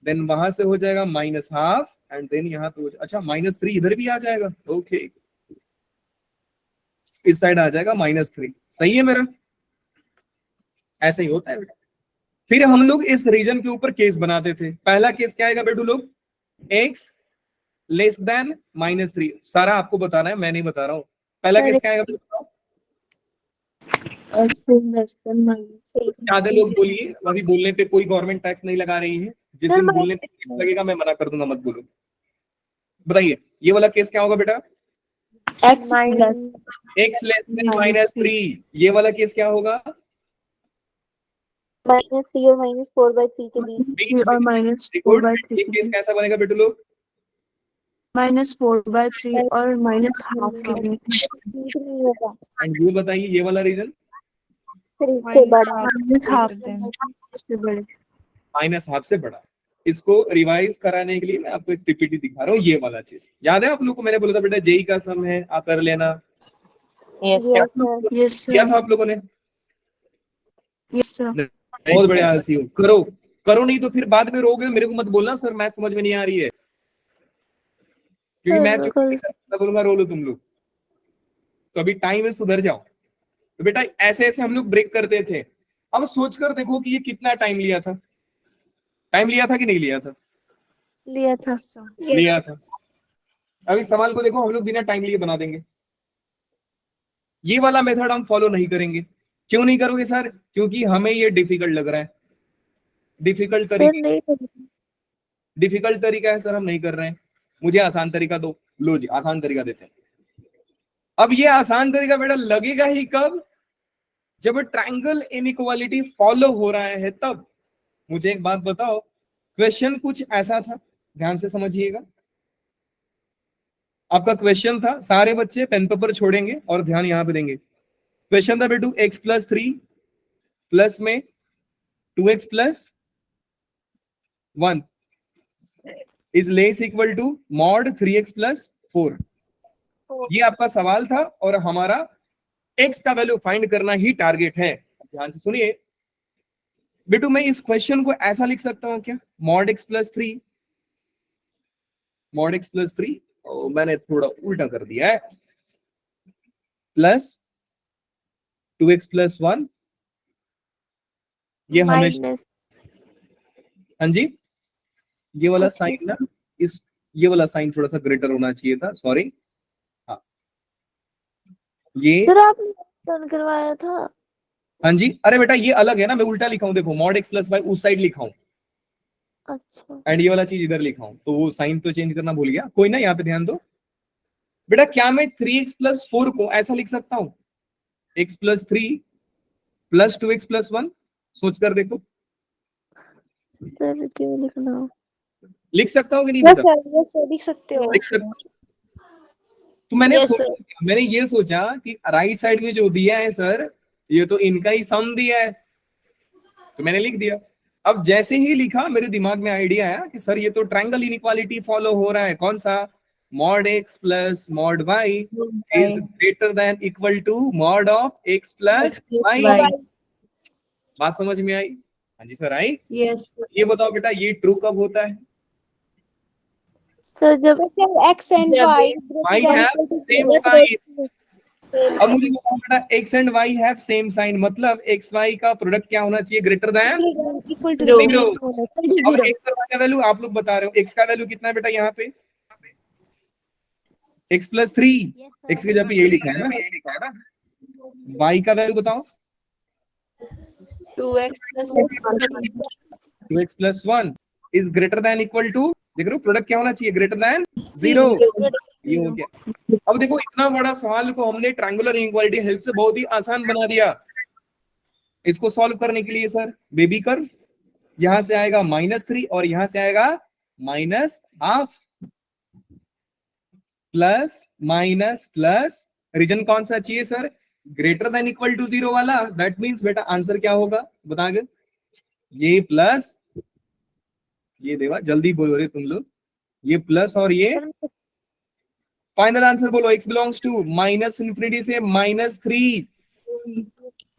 देन वहां से हो जाएगा -12 एंड देन यहाँ पे अच्छा -3 इधर भी आ जाएगा। ओके, इस साइड आ जाएगा -3। सही है मेरा, ऐसे ही होता है बेटा। फिर हम लोग इस रीजन के ऊपर केस बनाते थे। पहला केस क्या आएगा बेटू लोग, x लेस देन -3। सारा आपको बताना है, मैं नहीं बता रहा हूँ। पहला केस क्या आएगा बेटू, ज्यादा लोग बोलिए, अभी बोलने पे कोई गवर्नमेंट टैक्स नहीं लगा रही है। जिस दिन बोलने पे टैक्स लगेगा मैं मना कर दूंगा, मत बोलो। बताइए ये वाला केस क्या होगा बेटा, x लेस देन -3। ये वाला केस क्या होगा, -3 और -4/3 के बीच। और -4/3 ये केस कैसा बनेगा बेटू लोग, -4/3 और -12 के बीच। एंड ये बताइए ये वाला रीजन -12 से बड़े। -12 से बड़ा। इसको रिवाइज कराने के लिए मैं आपको एक पीपीटी दिखा रहा हूँ। ये वाला चीज याद है आप लोग को, मैंने बोला था बेटा जेई का सम है आप कर लेना। यस क्या सर, था आप लोगों ने, यस सर। बहुत बड़े आलसी हो, करो करो, नहीं तो फिर बाद में रोगे। मेरे को मत बोलना सर मैथ समझ में नहीं आ रही है, क्योंकि मैं बोलूंगा रो लो तुम लोग। तो अभी टाइम है, सुधर जाओ। तो बेटा ऐसे ऐसे हम लोग ब्रेक करते थे। अब सोचकर देखो कि ये कितना टाइम लिया था, टाइम लिया था कि नहीं लिया था, लिया था। अभी सवाल को देखो, हम लोग बिना टाइम लिए बना देंगे। ये वाला मेथड हम फॉलो नहीं करेंगे। क्यों नहीं करोगे सर, क्योंकि हमें ये डिफिकल्ट लग रहा है। डिफिकल्ट तरीका है सर, हम नहीं कर रहे हैं। मुझे आसान तरीका दो। लो जी आसान तरीका देते हैं। अब ये आसान तरीका बेटा लगेगा ही कब, जब ट्रायंगल इनइक्वालिटी फॉलो हो रहा है तब। मुझे एक बात बताओ, क्वेश्चन कुछ ऐसा था, ध्यान से समझिएगा। आपका क्वेश्चन था, सारे बच्चे पेन पेपर छोड़ेंगे और ध्यान यहां पे देंगे। क्वेश्चन था बेटू x प्लस 3 प्लस में 2x plus 1 is less equal to mod 3x plus 4। ये आपका सवाल था और हमारा x का वैल्यू फाइंड करना ही टारगेट है। ध्यान से सुनिए बेटू, मैं इस क्वेश्चन को ऐसा लिख सकता हूं क्या, mod x plus 3, mod x plus 3, मैंने थोड़ा उल्टा कर दिया है, प्लस 2x प्लस 1। ये हमेशा, हाँ जी, ये वाला साइन ना, इस ये वाला साइन थोड़ा सा ग्रेटर होना चाहिए था, सॉरी। हाँ ये सर आपने करवाया था। हाँ जी, अरे बेटा ये अलग है ना, मैं उल्टा लिखा हूं, देखो मॉड x प्लस 5 उस साइड लिखा हूं, अच्छा, एंड ये वाला चीज इधर लिखा हूं, तो वो साइन तो चेंज करना भूल गया। कोई ना, यहाँ पे ध्यान दो बेटा। क्या मैं 3x प्लस 4 को ऐसा लिख सकता हूं, x plus 3 plus 2x plus 1? सोच कर देखो, सर क्यों लिखना, लिख सकता हूँ कि नहीं बेटा, लिख सकते हो। लिख सकता हूं। तो मैंने ये सोचा कि राइट साइड में जो दिया है सर, ये तो इनका ही सम दिया है, तो मैंने लिख दिया। अब जैसे ही लिखा मेरे दिमाग में आइडिया आया कि सर ये तो ट्रायंगल इनइक्वालिटी फॉलो हो रहा है। कौन सा, mod x plus mod y is greater than equal to mod of x plus y। बात समझ में आई? हाँ जी सर, आई। Yes. ये बताओ बेटा, ये ट्रू कब होता है? सर जब x and जब y y have same sign। अब मुझे बताओ बेटा, x and y have same sign मतलब x y का प्रोडक्ट क्या होना चाहिए? Greater than equal to 0। अब zero। x और y का वैल्यू आप लोग बता रहे हो, x का वैल्यू कितना है बेटा यहाँ पे? x plus 3, x की जगह पे यही लिखा है ना। y का वैल्यू बताओ। 2x plus 2x plus 1 is greater than equal to, देख रहे हो प्रोडक्ट क्या होना चाहिए? Greater than 0। ये हो गया। अब देखो, इतना बड़ा सवाल को हमने ट्रायंगुलर इनइक्वालिटी हेल्प से बहुत ही आसान बना दिया। इसको सॉल्व करने के लिए सर बेबी कर्व, यहां से आएगा -3 और यहां से आएगा -12 प्लस माइनस प्लस, रीजन कौन सा चाहिए sir? Greater than equal to 0 वाला। दैट मींस बेटा आंसर क्या होगा बताओगे? ये प्लस ये देवा, जल्दी बोलो रे तुम लोग, ये प्लस और ये फाइनल आंसर बोलो। x बिलोंग्स टू -∞ से -3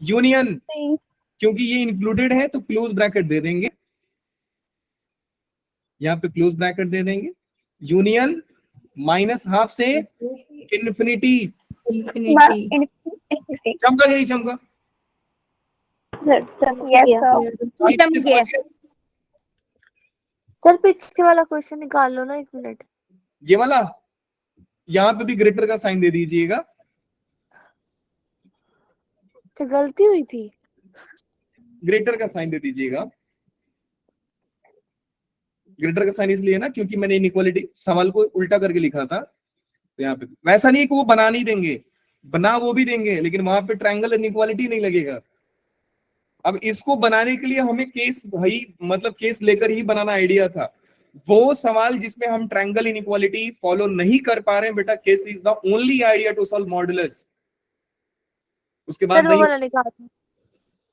यूनियन, क्योंकि ये इंक्लूडेड है तो क्लोज ब्रैकेट दे देंगे, यहाँ पे क्लोज ब्रैकेट दे देंगे। यूनियन -12 से इन्फिनिटी। infinity. चमका कि नहीं चमका? सर पीछे वाला क्वेश्चन निकाल लो ना, 1 मिनट। ये वाला, यहाँ पे भी ग्रेटर का साइन दे दीजिएगा। अच्छा गलती हुई थी। ग्रेटर का साइन दे दीजिएगा। ग्रेटर का साइन इसलिए ना क्योंकि मैंने इनइक्वालिटी सवाल को उल्टा करके लिखा था, तो यहाँ पे वैसा नहीं कि वो बना नहीं देंगे, बना वो भी देंगे, लेकिन वहां पे ट्रायंगल इनइक्वालिटी नहीं लगेगा। अब इसको बनाने के लिए हमें केस भाई मतलब केस लेकर ही बनाना आइडिया था। वो सवाल जिसमें हम ट्रायंगल इनइक्वालिटी फॉलो नहीं कर पा रहे हैं बेटा, case is the only idea to solve modulus. उसके बाद सर वो वाला निकाल दो,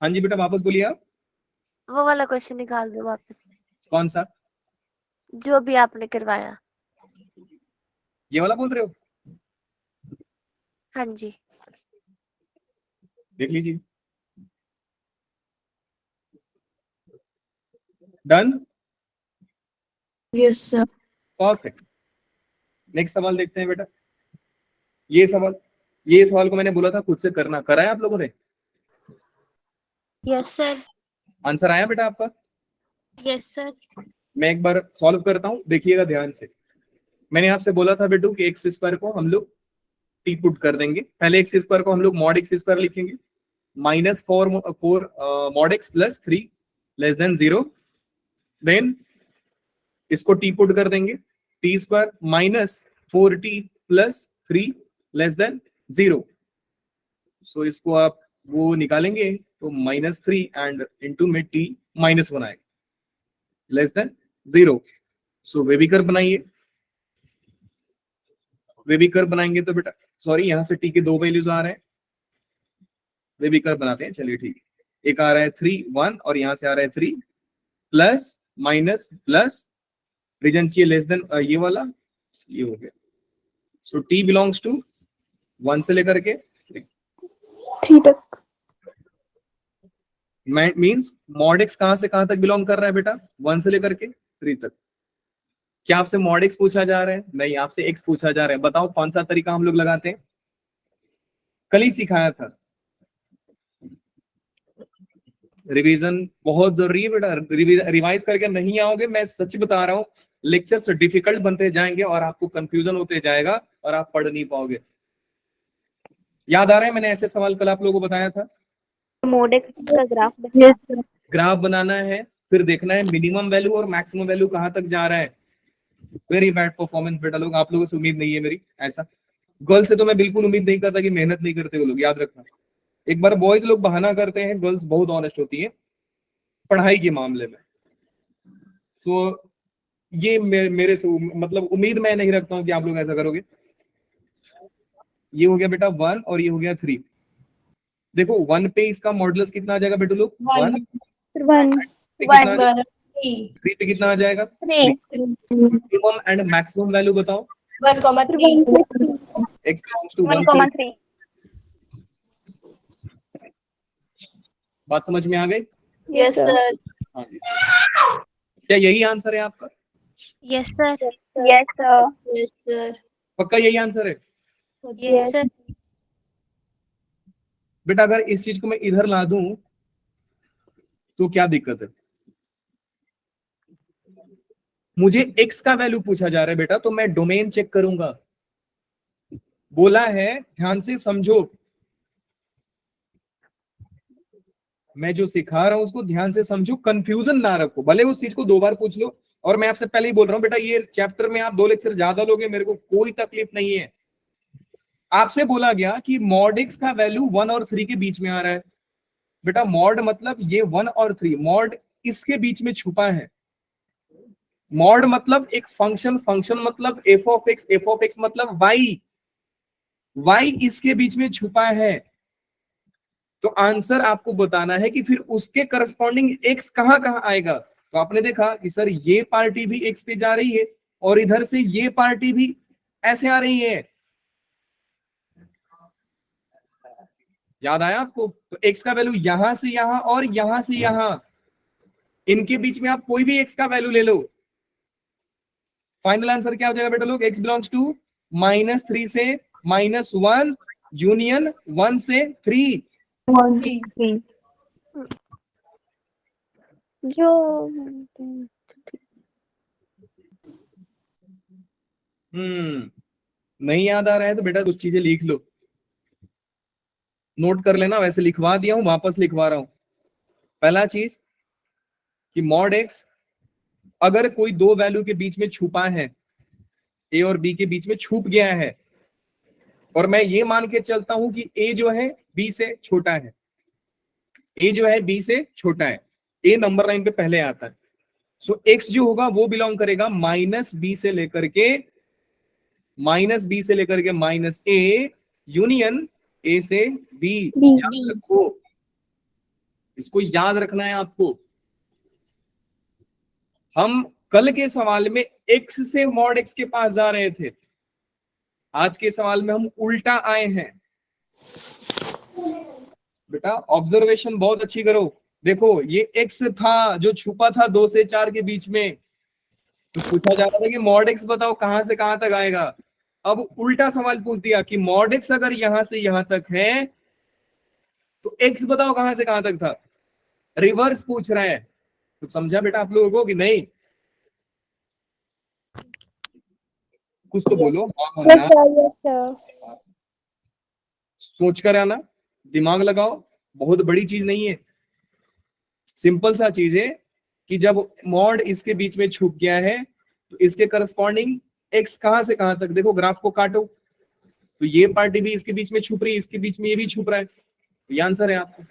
हाँ जी बेटा वापस बोलिए आप। वो वाला क्वेश्चन निकाल दो वापस, कौन सा? जो भी आपने करवाया। ये वाला बोल रहे हो? हाँ जी। देख लीजिए। Done? Yes sir. Perfect. Next सवाल देखते हैं बेटा। ये सवाल को मैंने बोला था खुद से करना, करा है आप लोगों ने? Yes sir. आंसर आया बेटा आपका? Yes sir. मैं एक बार सॉल्व करता हूं, देखिएगा ध्यान से। मैंने आपसे बोला था बेटू कि एक्स स्क्वायर को हम लोग टी पुट कर देंगे। पहले एक्स स्क्वायर को हम लोग मॉड एक्स स्क्वायर लिखेंगे, -4 mod x plus 3 less than 0। Then इसको टी पुट कर देंगे, T square -4t plus 3 less than 0। So इसको आप वो निकालेंगे तो -3 एंड इनटू में t -1 आएगा लेस देन 0। सो वेबी कर्व बनाइए। वेबी कर्व बनाएंगे तो बेटा सॉरी यहाँ से t के 2 वैल्यूज आ रहे हैं, वेबी कर्व बनाते हैं। चलिए ठीक है, एक आ रहा है 3 1 और यहाँ से आ रहा है 3 प्लस माइनस प्लस, रीजन चाहिए लेस देन ये वाला, ये हो गया। सो t बिलोंग्स टू 1 से लेकर के 3 तक। मींस मॉड x कहां से कहां तक बिलोंग कर रहा है बेटा? 1 से लेकर के 3 तक। क्या आपसे मॉड x पूछा जा रहा है? नहीं, आपसे x पूछा जा रहा है। बताओ कौन सा तरीका हम लोग लगाते हैं? कल ही सिखाया था। रिवीजन बहुत जरूरी है बेटा, रिवाइज करके नहीं आओगे, मैं सच बता रहा हूँ, लेक्चर्स डिफिकल्ट बनते जाएंगे और आपको कंफ्यूजन होते जाएगा और आप पढ़ नहीं पाओगे। याद आ रहा है मैंने ऐसे सवाल कल आप लोगों को बताया था? मोड एक्स का ग्राफ ग्राफ बनाना है, फिर देखना है मिनिमम वैल्यू और मैक्सिमम वैल्यू कहां तक जा रहा है। वेरी बैड परफॉर्मेंस बेटा लोग, आप लोगों से उम्मीद नहीं है मेरी ऐसा। गर्ल्स से तो मैं बिल्कुल उम्मीद नहीं करता कि मेहनत नहीं करते वो लोग, याद रखना। एक बार बॉयज लोग बहाना करते हैं, गर्ल्स बहुत ऑनेस्ट होती है पढ़ाई के मामले में। तो ये मेरे से मतलब उम्मीद मैं नहीं रखता हूँ कि आप लोग ऐसा करोगे। ये हो गया बेटा 1 और ये हो गया 3। देखो 1 पे इसका मॉडुलस कितना आ जाएगा बेटू लोग? 1 3 पे कितना आ जाएगा? मिनिमम एंड मैक्सिमम वैल्यू बताओ। 1,3. x belongs to 1 1, से 3. बात समझ में आ गई? Yes, sir. हाँ जी। क्या यही आंसर है आपका? Yes, sir. Yes, sir. Yes, sir. पक्का यही आंसर है? Yes, sir. बेटा अगर इस चीज को मैं इधर ला दूं तो क्या दिक्कत है? मुझे x का वैल्यू पूछा जा रहा है बेटा, तो मैं डोमेन चेक करूंगा। बोला है ध्यान से समझो, मैं जो सिखा रहा हूं उसको ध्यान से समझो, कंफ्यूजन ना रखो। भले उस चीज को 2 बार पूछ लो, और मैं आपसे पहले ही बोल रहा हूं बेटा, ये चैप्टर में आप 2 लेक्चर ज्यादा लोगे, मेरे को कोई तकलीफ नहीं है। आपसे बोला गया कि मॉड x का वैल्यू 1 और 3 के बीच में आ रहा है। बेटा मॉड मतलब ये 1 और 3, मॉड इसके बीच में छुपा है। मॉड मतलब एक फंक्शन, फंक्शन मतलब f ऑफ x मतलब y इसके बीच में छुपा है। तो आंसर आपको बताना है कि फिर उसके करस्पॉन्डिंग x कहां कहां आएगा। तो आपने देखा कि सर ये पार्टी भी x पे जा रही है, और इधर से ये पार्टी भी ऐसे आ रही है। याद आया आपको? तो x का वैल्यू यहां से यहां और यहां से यहां, इनके बीच में आप कोई भी x का वैल्यू ले लो। फाइनल आंसर क्या हो जाएगा बेटा लोग? x बिलोंग्स टू -3 से -1 यूनियन 1 से 3। 1, 3. जो नहीं याद आ रहा है तो बेटा कुछ चीजें लिख लो, नोट कर लेना। वैसे लिखवा दिया हूं, वापस लिखवा रहा हूं। पहला चीज कि मॉड x अगर कोई 2 वैल्यू के बीच में छुपा है, a और b के बीच में छुप गया है, और मैं ये मान के चलता हूं कि a जो है b से छोटा है, a जो है b से छोटा है, a नंबर लाइन पे पहले आता है। सो x जो होगा वो बिलोंग करेगा -b से लेकर के -a यूनियन a से b। याद रखो, इसको याद रखना है आपको। हम कल के सवाल में x से मॉड x के पास जा रहे थे, आज के सवाल में हम उल्टा आए हैं। बेटा ऑब्जर्वेशन बहुत अच्छी करो। देखो ये x था जो छुपा था 2 से 4 के बीच में, तो पूछा जा रहा था कि मॉड x बताओ कहां से कहां तक आएगा। अब उल्टा सवाल पूछ दिया कि मॉड x अगर यहां से यहां तक है तो x बताओ कहां से कहां तक था। रिवर्स पूछ रहा है। तो समझा बेटा आप लोगों को कि नहीं? कुछ तो बोलो। हाँ, Yes, sir. Yes, sir. सोच कर आना, दिमाग लगाओ, बहुत बड़ी चीज नहीं है, सिंपल सा चीज है कि जब मॉड इसके बीच में छुप गया है तो इसके करस्पॉन्डिंग x कहां से कहां तक, देखो ग्राफ को काटो, तो ये पार्टी भी इसके बीच में छुप रही है, इसके बीच में ये भी छुप रहा है। तो ये आंसर है आपको।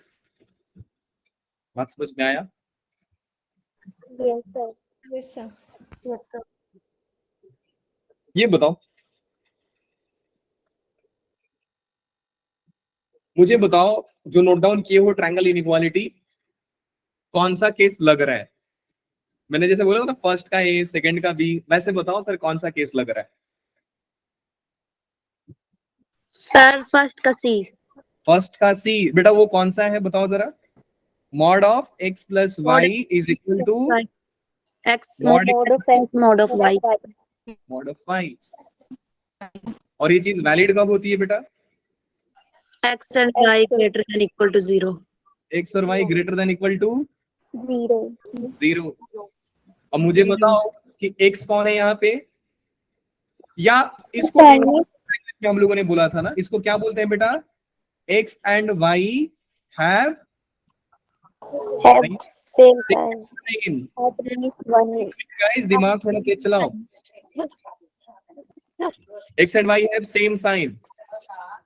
बात समझ में आया? Yes, sir. Yes, sir. Yes, sir. ये बताओ, मुझे बताओ, जो नोट डाउन किए हो ट्रायंगल इनइक्वालिटी, कौन सा केस लग रहा है? मैंने जैसे बोला था ना, फर्स्ट का ए, सेकंड का बी, वैसे बताओ सर कौन सा केस लग रहा है? सर फर्स्ट का सी। फर्स्ट का सी। बेटा वो कौन सा है बताओ जरा? Mod of x plus y is equal to x mod of x mod of y. Mod of y. और ये चीज वैलिड कब होती है बेटा? X and y greater than equal to 0। x और y greater than equal to 0। अब मुझे बताओ कि x कौन है यहाँ पे, या इसको हम लोगों ने बोला था ना, इसको क्या बोलते हैं बेटा? x and y have Same sign. sign। At least one. Guys दिमाग थोड़ा तेज चलाओ। x and y have same sign।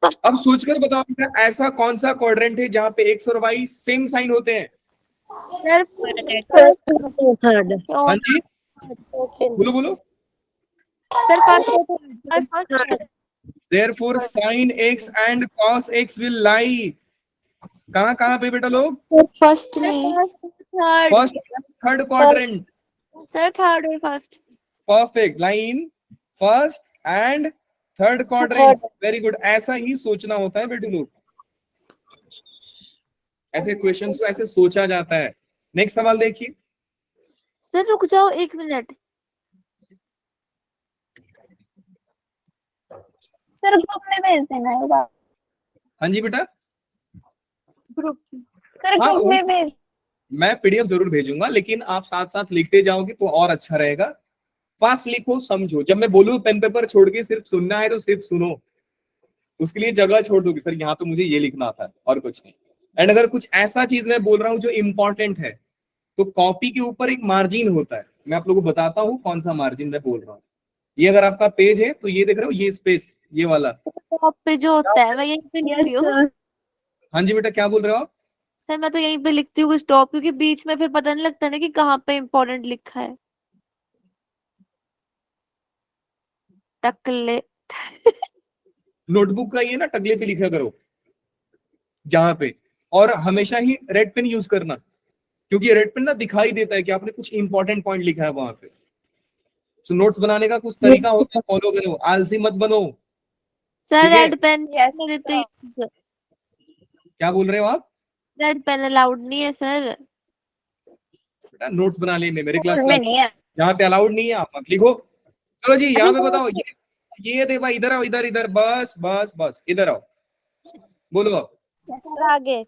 अब सोचकर बताओ बेटा, ऐसा कौन सा क्वाड्रेंट है जहाँ पे x और y सेम साइन होते हैं? Sir first third. हाँ जी, बोलो बोलो। Sir first. Therefore sin x and cos x will lie कहाँ कहाँ पे बेटा लोग? First में. Third. First third quadrant. Sir third और first. Perfect. Line first and third quadrant. Very good, ऐसा ही सोचना होता है बेटू लोग, ऐसे क्वेश्चंस को ऐसे सोचा जाता है। नेक्स्ट सवाल देखिए। सर रुक जाओ 1 मिनट। सर ग्रुप में भेज देना ये बात। हाँ जी बेटा, ग्रुप सर हाँ, ग्रुप में भेज। मैं पीडीएफ जरूर भेजूंगा, लेकिन आप साथ साथ लिखते जाओगे तो और अच्छा रहेगा। फास्ट लिखो, समझो। जब मैं बोलूँ पेन पेपर छोड़ के सिर्फ सुनना है तो सिर्फ सुनो, उसके लिए जगह छोड़ दोगे, सर यहाँ पे मुझे ये लिखना था और कुछ नहीं। एंड अगर कुछ ऐसा चीज मैं बोल रहा हूँ जो इंपॉर्टेंट है, तो कॉपी के ऊपर एक मार्जिन होता है, मैं आप लोगों को बताता हूँ कौन सा मार्जिन मैं बोल रहा हूँ। ये अगर आपका पेज है तो ये देख रहे हो, ये स्पेस, ये वाला। टॉप पे जो होता है मैं यहीं पे लिखती हूँ। हाँ जी बेटा, क्या बोल रहे हो आप? सर मैं तो यहीं पे लिखती हूँ स्टॉप, क्योंकि बीच में फिर पता नहीं लगता ना कि कहाँ पे इम्पोर्टेंट लिखा है। टकले नोटबुक का ये ना टकले पे लिखा करो जहां पे, और हमेशा ही रेड पेन यूज करना, क्योंकि रेड पेन ना दिखाई देता है कि आपने कुछ इंपॉर्टेंट पॉइंट लिखा है वहां पे। तो नोट्स बनाने का कुछ तरीका होता है, फॉलो करो, आलसी मत बनो। सर ठीक है? रेड पेन में देते use। क्या बोल रहे हो आप? रेड पेन अलाउड नहीं है सर। बेटा नोट्स बना लेने मेरे क्लास में नहीं है। यहाँ पे अलाउड नहीं है, आप मत लिखो। चलो जी, यहाँ पे बताओ। ये दे भाई, इधर आओ, इधर इधर, बस बस बस, इधर आओ, बोलो आप। सर आगे।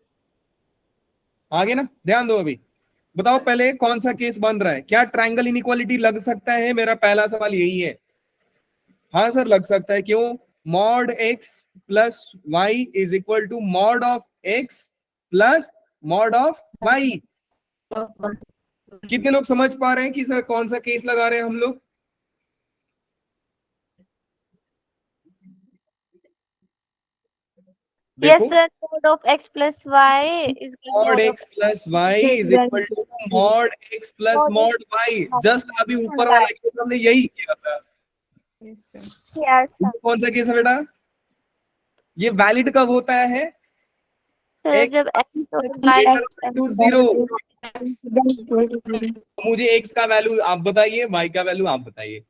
आगे ना, ध्यान दो। अभी बताओ पहले कौन सा केस बन रहा है, क्या ट्रायंगल इनइक्वालिटी लग सकता है? मेरा पहला सवाल यही है। हाँ सर लग सकता है, क्यों? Mod x plus y is equal to mod of x plus mod of y. कितने लोग समझ पा रहे हैं कि सर कौन सा केस लगा रहे हैं हम लोग? यस देखो, sir, mod of x plus y is mod x plus y is equal to mod x plus mod y. Just अभी ऊपर वाला केस हमने यही किया था। यस कौन सा केस है बेटा? ये वैलिड कब होता है? सर X जब एक्स और वाई टू 0। मुझे एक्स का वैल्यू आप बताइए, वाई का वैल्यू आप बताइए।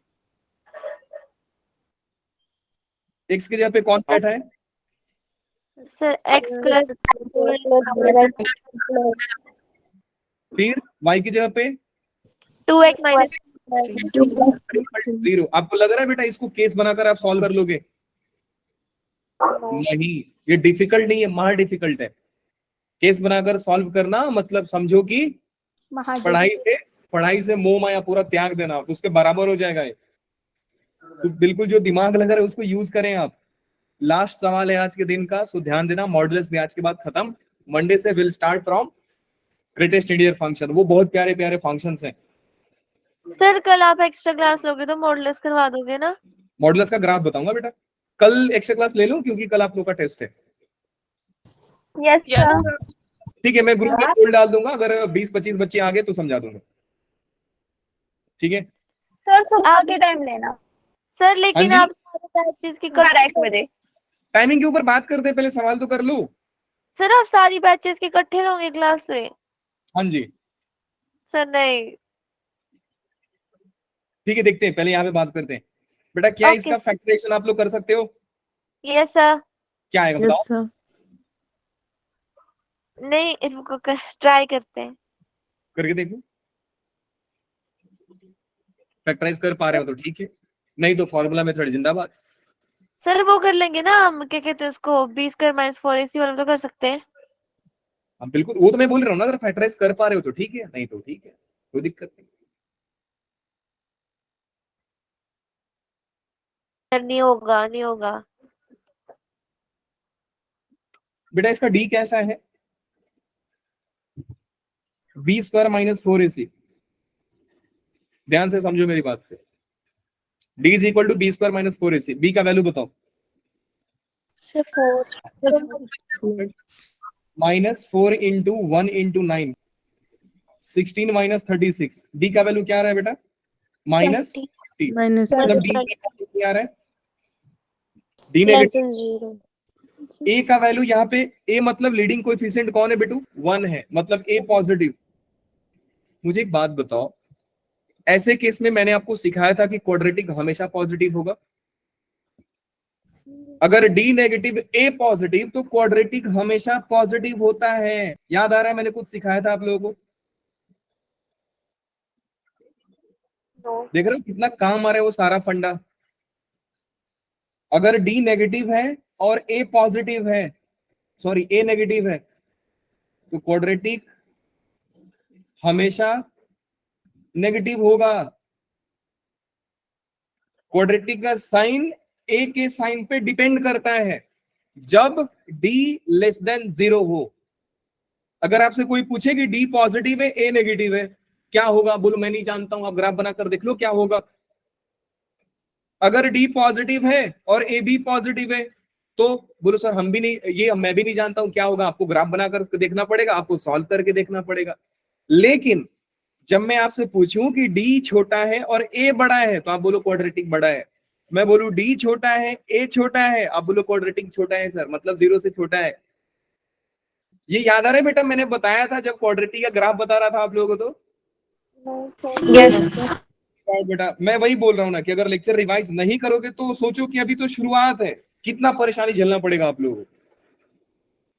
एक्स की जगह पे कौन बैठा है? सर एक्स प्लस फिर वाई की जगह पे 2x माइनस 0। आपको लग रहा है बेटा इसको केस बनाकर आप सॉल्व कर लोगे? नहीं, ये डिफिकल्ट नहीं है, महा डिफिकल्ट है। केस बनाकर सॉल्व करना मतलब समझो कि पढ़ाई से मोह माया पूरा त्याग देना, उसके बराबर हो जाएगा ये। तो बिल्कुल जो दिमाग लगा रहा है उसको यूज करें आप। लास्ट सवाल है आज के दिन का, सो ध्यान देना। मॉडुलस भी आज के बाद खत्म, मंडे से will start from greatest Indian function. वो बहुत प्यारे प्यारे फंक्शंस हैं। सर कल आप एक्स्ट्रा क्लास लोगे तो मॉडुलस करवा दोगे ना? मॉडुलस का ग्राफ बताऊंगा बेटा, कल एक्स्ट्रा क्लास ले लूं क्योंकि कल आप लोग का टेस्ट है। Yes yes sir. ठीक है, मैं ग्रुप में पोल डाल दूंगा, अगर 20-25 बच्चे आ गए तो समझा दूंगा। ठीक है सर सुबह के टाइम लेना। सर लेकिन हाँ जी? आप सारे बैचेस की 1 बजे। टाइमिंग के ऊपर बात करते हैं, पहले सवाल तो कर लो। सर आप सारी बैचेस के इकट्ठे लोगे क्लास से? हाँ जी, सर नहीं। ठीक है, देखते हैं, पहले यहाँ पे बात करते हैं। बेटा क्या Okay. इसका फैक्टराइजेशन आप लोग कर सकते हो? Yes sir. क्या आएगा बताओ? नहीं इनको ट्राई करते हैं। करके देखो, फैक्टराइज कर पा रहे हो तो ठीक है, नहीं तो फॉर्मूला मेथड जिंदाबाद। सर वो कर लेंगे ना हम, क्या कहते हैं उसको, 20² - 4ac वाला तो कर सकते हैं। हम बिल्कुल, वो तो मैं बोल रहा हूँ ना, अगर फैक्टराइज कर पा रहे हो तो ठीक है, नहीं तो ठीक है, कोई दिक्कत नहीं। सर नहीं होगा, नहीं होगा। बेटा इसका डी कैसा है? b² - 4ac। ध्यान से समझो मेरी बात को। d is equal to b² - 4ac। b का वैल्यू बताओ। -4 इंटू 1 इंटू 9, 16 - 36। d का वैल्यू क्या आ रहा है बेटा? -20। मतलब d क्या आ रहा है? d negative. a का वैल्यू यहाँ पे, a मतलब लीडिंग कोएफिशिएंट कौन है बेटू? 1 है, मतलब a पॉजिटिव। मुझे एक बात बताओ, ऐसे केस में मैंने आपको सिखाया था कि क्वाड्रेटिक हमेशा पॉजिटिव होगा। अगर डी नेगेटिव ए पॉजिटिव तो क्वाड्रेटिक हमेशा पॉजिटिव होता है। याद आ रहा है मैंने कुछ सिखाया था आप लोगों को? देख रहे हो कितना काम आ रहा है वो सारा फंडा। अगर डी नेगेटिव है और ए पॉजिटिव है, सॉरी ए नेगेटिव है, तो क्वाड्रेटिक हमेशा नेगेटिव होगा। क्वाड्रेटिक का साइन ए के साइन पे डिपेंड करता है जब डी लेस देन 0 हो। अगर आपसे कोई पूछे कि डी पॉजिटिव है ए नेगेटिव है, क्या होगा? बोलो मैं नहीं जानता हूं, आप ग्राफ बनाकर देख लो क्या होगा। अगर डी पॉजिटिव है और ए भी पॉजिटिव है तो बोलो सर हम भी नहीं, ये मैं भी नहीं जानता हूं क्या होगा। आपको ग्राफ बनाकर देखना पड़ेगा, आपको सॉल्व करके देखना पड़ेगा। लेकिन जब मैं आपसे पूछूं कि डी छोटा है और ए बड़ा है तो आप बोलो क्वाड्रेटिक बड़ा है। मैं बोलूं डी छोटा है ए छोटा है, आप बोलो क्वाड्रेटिक छोटा है सर, मतलब 0 से छोटा है। ये याद आ रहा है बेटा? मैंने बताया था जब क्वाड्रेटिक का ग्राफ बता रहा था आप लोगों को तो। यस बेटा मैं वही बोल रहा हूँ ना कि अगर लेक्चर रिवाइज नहीं करोगे तो सोचो कि अभी तो शुरुआत है, कितना परेशानी झेलना पड़ेगा आप लोगों को।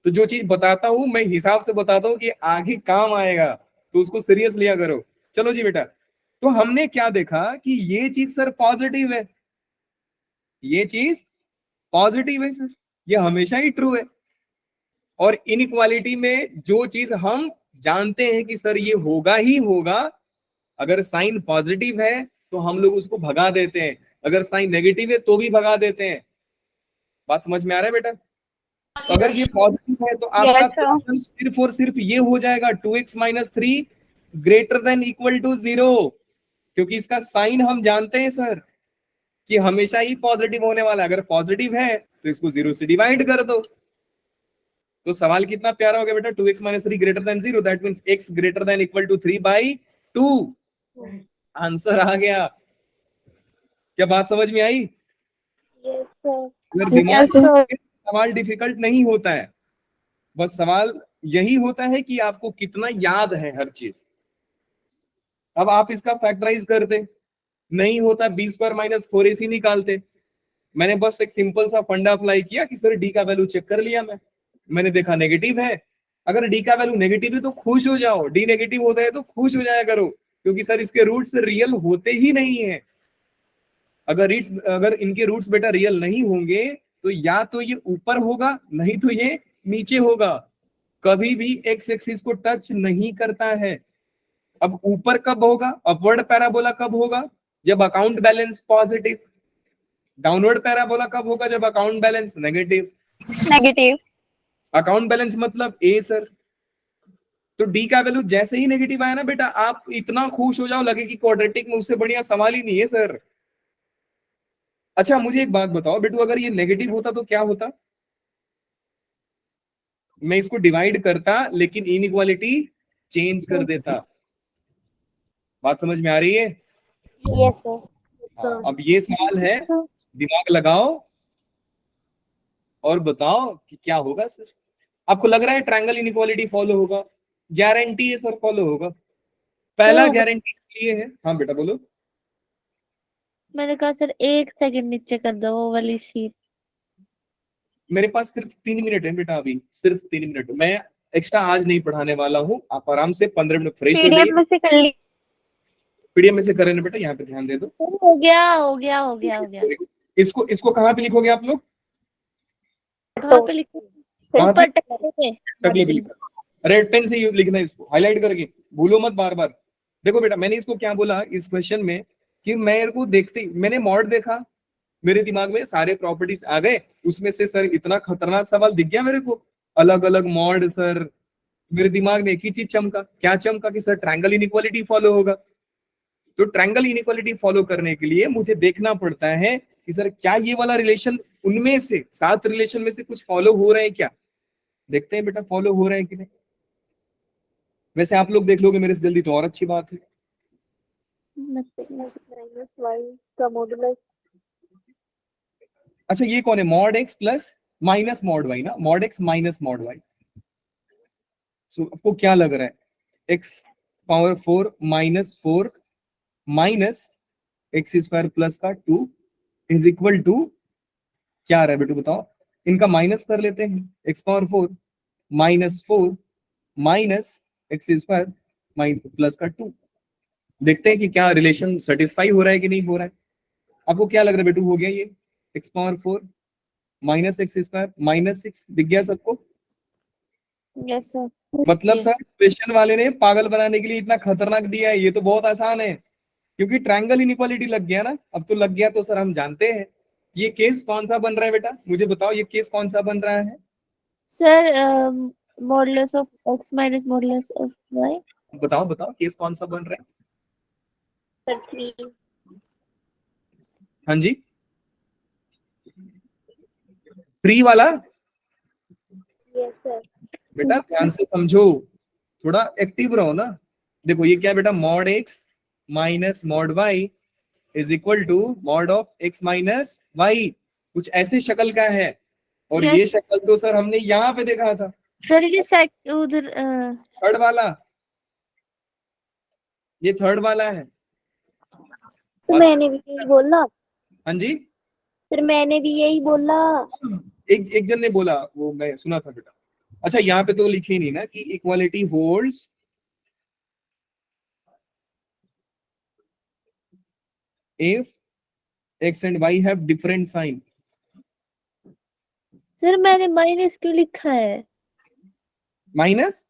तो जो चीज बताता हूँ मैं हिसाब से बताता हूँ कि आगे काम आएगा, तो उसको सीरियस लिया करो। चलो जी बेटा, तो हमने क्या देखा कि ये चीज सर पॉजिटिव है, ये चीज पॉजिटिव है सर, ये हमेशा ही ट्रू है। और इनइक्वालिटी में जो चीज हम जानते हैं कि सर ये होगा ही होगा, अगर साइन पॉजिटिव है तो हम लोग उसको भगा देते हैं, अगर साइन नेगेटिव है तो भी भगा देते हैं। बात समझ में आ रहा है बेटा? तो अगर ये पॉजिटिव है तो आपका क्वेश्चन सिर्फ और सिर्फ ये हो जाएगा 2x - 3 greater than equal to 0, क्योंकि इसका साइन हम जानते हैं सर कि हमेशा ही पॉजिटिव होने वाला है। अगर पॉजिटिव है तो इसको 0 से डिवाइड कर दो। तो सवाल कितना प्यारा हो गया बेटा, 2x - 3 greater than 0, that means x greater than equal to 3/2। Answer आ गया। क्या बात समझ में आई? अगर दिमाग से सवाल डिफिकल्ट नहीं होता है, बस सवाल यही होता है कि आपको कितना याद है हर चीज। अब आप इसका फैक्टराइज करते, नहीं होता b² - 4ac निकालते। मैंने बस एक सिंपल सा फंडा अप्लाई किया कि सर डी का वैल्यू चेक कर लिया, मैंने देखा नेगेटिव है। अगर डी का वैल्यू नेगेटिव है तो खुश हो जाओ, डी नेगेटिव होता है तो खुश हो जाया करो, क्योंकि सर इसके रूट्स रियल होते ही नहीं है। अगर इनके रूट्स बेटा रियल नहीं होंगे तो या तो ये ऊपर होगा नहीं तो ये नीचे होगा, कभी भी एक्स एक्सिस को टच नहीं करता है। अब ऊपर कब होगा, अपवर्ड पैराबोला कब होगा? जब account balance positive. Downward parabola कब होगा? जब account balance negative. Account balance मतलब ए सर। तो डी का वैल्यू जैसे ही नेगेटिव आया ना बेटा, आप इतना खुश हो जाओ लगे कि क्वाड्रेटिक में उससे बढ़िया सवाल ही नहीं है सर। अच्छा मुझे एक बात बताओ बेटू, अगर ये नेगेटिव होता तो क्या होता? मैं इसको डिवाइड करता लेकिन इनइक्वालिटी चेंज कर देता। बात समझ में आ रही है? Yes sir. हाँ, अब ये सवाल है, दिमाग लगाओ और बताओ कि क्या होगा सर। आपको लग रहा है ट्रायंगल इनइक्वालिटी फॉलो होगा? गारंटी है सर फॉलो होगा। पहला गारंटी इसलिए है, हाँ बेटा बोलो। मैंने कहा सर 1 सेकंड नीचे कर दो वो वाली शीट। मेरे पास सिर्फ 3 मिनट है बेटा, अभी सिर्फ 3 मिनट। मैं एक्स्ट्रा आज नहीं पढ़ाने वाला हूँ, आप आराम से 15 मिनट फ्रेश हो जाइए। में से कर ली। पीडीएफ में से करें ना बेटा, यहाँ पे ध्यान दे दो। हो गया। इसको कहाँ पे लिखोगे आप लोग? कहाँ पे लिखो? कहाँ पे? ऊपर टैब पे। रेड पेन से लिखना है, इसको हाईलाइट करके, भूलो मत बार बार। देखो बेटा मैंने इसको क्या बोला इस क्वेश्चन में कि मेरे को देखते मैंने मॉड देखा, मेरे दिमाग में सारे प्रॉपर्टीज आ गए, उसमें से सर इतना खतरनाक सवाल दिख गया मेरे को, अलग अलग मॉड सर। मेरे दिमाग में एक ही चीज चमका, क्या चमका कि सर ट्रायंगल इनइक्वालिटी फॉलो होगा। तो ट्रायंगल इनइक्वालिटी फॉलो करने के लिए मुझे देखना पड़ता है कि सर क्या ये वाला रिलेशन उनमें से 7 रिलेशन में से कुछ फॉलो हो रहे हैं क्या। देखते हैं बेटा फॉलो हो रहे हैं कि नहीं। वैसे आप लोग देख लोगे मेरे से जल्दी तो और अच्छी बात है। अच्छा ये कौन है? Mod x plus minus mod y ना, mod x minus mod y. So आपको क्या लग रहा है? X power 4 minus 4 minus x square plus का 2 इज इक्वल टू क्या आ रहा है बेटू बताओ, इनका माइनस कर लेते हैं, x power 4 -4 minus x square plus का 2, देखते हैं कि क्या रिलेशन सेटिस्फाई हो रहा है कि नहीं हो रहा है। आपको क्या लग रहा है बेटू, हो गया ये x power 4 minus x square -6 दिख गया सबको? Yes sir. मतलब सर Yes. क्वेश्चन वाले ने पागल बनाने के लिए इतना खतरनाक दिया है, ये तो बहुत आसान है क्योंकि ट्रायंगल इनइक्वालिटी लग गया ना। अब तो लग गया तो सर हम जानते हैं ये केस कौन सा बन रहा है बेटा, मुझे बताओ ये केस कौन सा बन रहा है? Sir modulus of x minus modulus of y। बताओ बताओ केस कौन सा बन रहा है? सर 3। हाँ जी, 3 वाला। Yes sir. बेटा ध्यान से समझो, थोड़ा एक्टिव रहो ना। देखो ये क्या है बेटा, mod x minus mod y is equal to mod of x minus y, कुछ ऐसे शक्ल का है। और Yes. ये शक्ल तो सर हमने यहाँ पे देखा था, सर ये उधर थर्ड वाला, ये थर्ड वाला है। तो मैंने भी यही बोला। हाँ जी, सर मैंने भी यही बोला। एक जन ने बोला, वो मैं सुना था बेटा। अच्छा यहाँ पे तो लिखे ही नहीं ना कि equality holds if x and y have different sign. Sir मैंने माइनस क्यों लिखा है? माइनस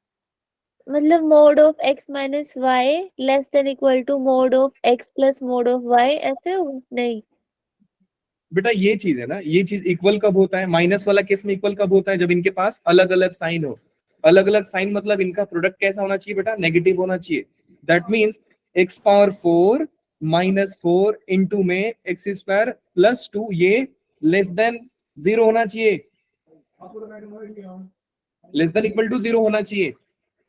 मतलब mod of x minus y less than equal to mod of x plus mod of y, ऐसे नहीं? बेटा ये चीज है ना, ये चीज इक्वल कब होता है, माइनस वाला केस में इक्वल कब होता है, जब इनके पास अलग अलग साइन हो। अलग अलग साइन मतलब इनका प्रोडक्ट कैसा होना चाहिए बेटा, नेगेटिव होना चाहिए। That means x power 4 -4 into में एक्स स्क्वायर प्लस 2 ये लेस देन 0 होना चाहिए, लेस देन इक्वल टू 0 होना चाहिए।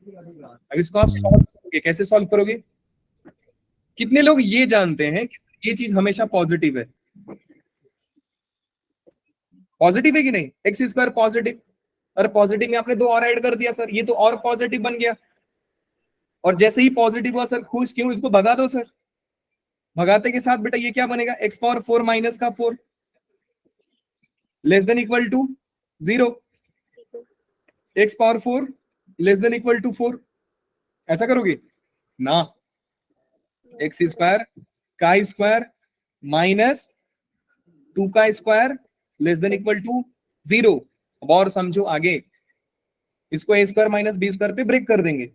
अब इसको आप सॉल्व करोगे, कैसे सॉल्व करोगे? कितने लोग ये जानते हैं कि ये चीज हमेशा पॉजिटिव है? पॉजिटिव है कि नहीं? एक्स स्क्वायर पॉजिटिव, और पॉजिटिव में आपने 2 और ऐड कर दिया सर, ये तो और पॉजिटिव बन गया। और जैसे ही पॉजिटिव हुआ सर खुश क्यों, इसको भगा दो सर। भगाते के साथ बेटा ये क्या बनेगा, एक्स पावर 4 माइनस का 4 less than equal to 0, x power 4 less than equal to 4, ऐसा करोगे ना? एक्स स्क्वायर का स्क्वायर माइनस 2 का square less than equal to 0। अब और समझो आगे, इसको a square minus b square पे ब्रेक कर देंगे,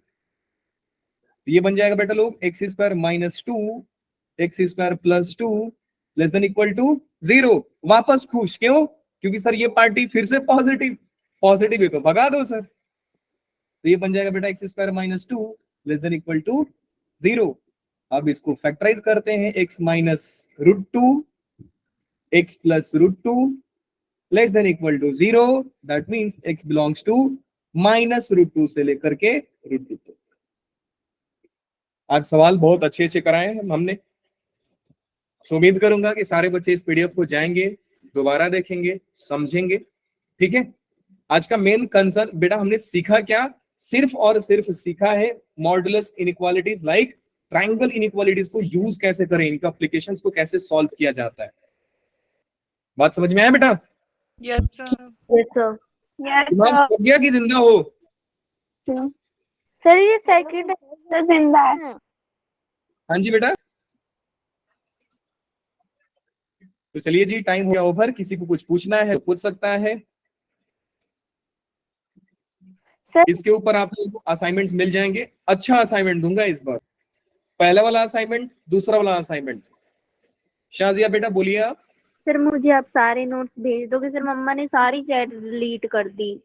ये बन जाएगा बेटा लोग x square minus 2 x square plus 2 less than equal to 0। वापस खुश क्यों? क्योंकि सर ये पार्टी फिर से पॉजिटिव, पॉजिटिव है तो भगा दो सर। तो ये बन जाएगा बेटा x square minus 2 less than equal to 0। अब इसको फैक्टराइज करते हैं, x minus √2 x plus √2 less than equal to 0। That means x belongs to minus √2 से लेकर के √2 तक। आज सवाल बहुत अच्छे अच्छे कराए हैं हमने, तो उम्मीद करूंगा कि सारे बच्चे इस पीडीएफ को जाएंगे, दोबारा देखेंगे, समझेंगे। ठीक है, आज का मेन कंसर्न बेटा हमने सीखा क्या, सिर्फ और सिर्फ सीखा है modulus inequalities like triangle inequalities को यूज कैसे करें, इनका एप्लीकेशंस को कैसे सॉल्व किया जाता है। बात समझ में आया बेटा? Yes, sir. Yes sir. Yes दिमाग सर। हो गया कि जिंदा हो? सर ये सेकंड सर जिंदा है। हाँ जी बेटा, तो चलिए जी टाइम हो गया ओवर। किसी को कुछ पूछना है तो पूछ सकता है। सर। इसके ऊपर आप लोगों को असाइनमेंट्स मिल जाएंगे, अच्छा असाइनमेंट दूंगा इस बार, पहला वाला असाइनमेंट, दूसरा वाला असाइनमेंट। शाजिया बेटा बोलिए आप। सर मुझे आप सारे नोट्स भेज दोगे? सर मम्मा ने सारी चैट डिलीट कर दी।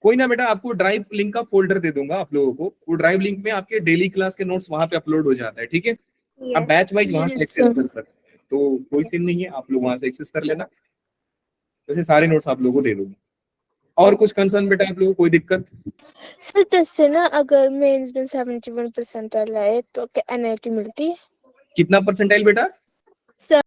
कोई ना बेटा, आपको ड्राइव लिंक का फोल्डर दे दूंगा आप लोगों को, वो ड्राइव लिंक में आपके डेली क्लास के नोट्स वहां पे अपलोड हो जाता है। ठीक है, आप बैच वाइज वहां से एक्सेस कर सकते हैं, तो कोई सीन नहीं है, आप लोग वहां से एक्सेस कर लेना। वैसे सारे नोट्स आप लोगों को दे दूंगा। और कुछ कंसर्न बेटा आप लोगों को, कोई दिक्कत? सर जैसे ना अगर मेंस में 71% आए तो क्या एनआईटी मिलती है? कितना परसेंटाइल बेटा?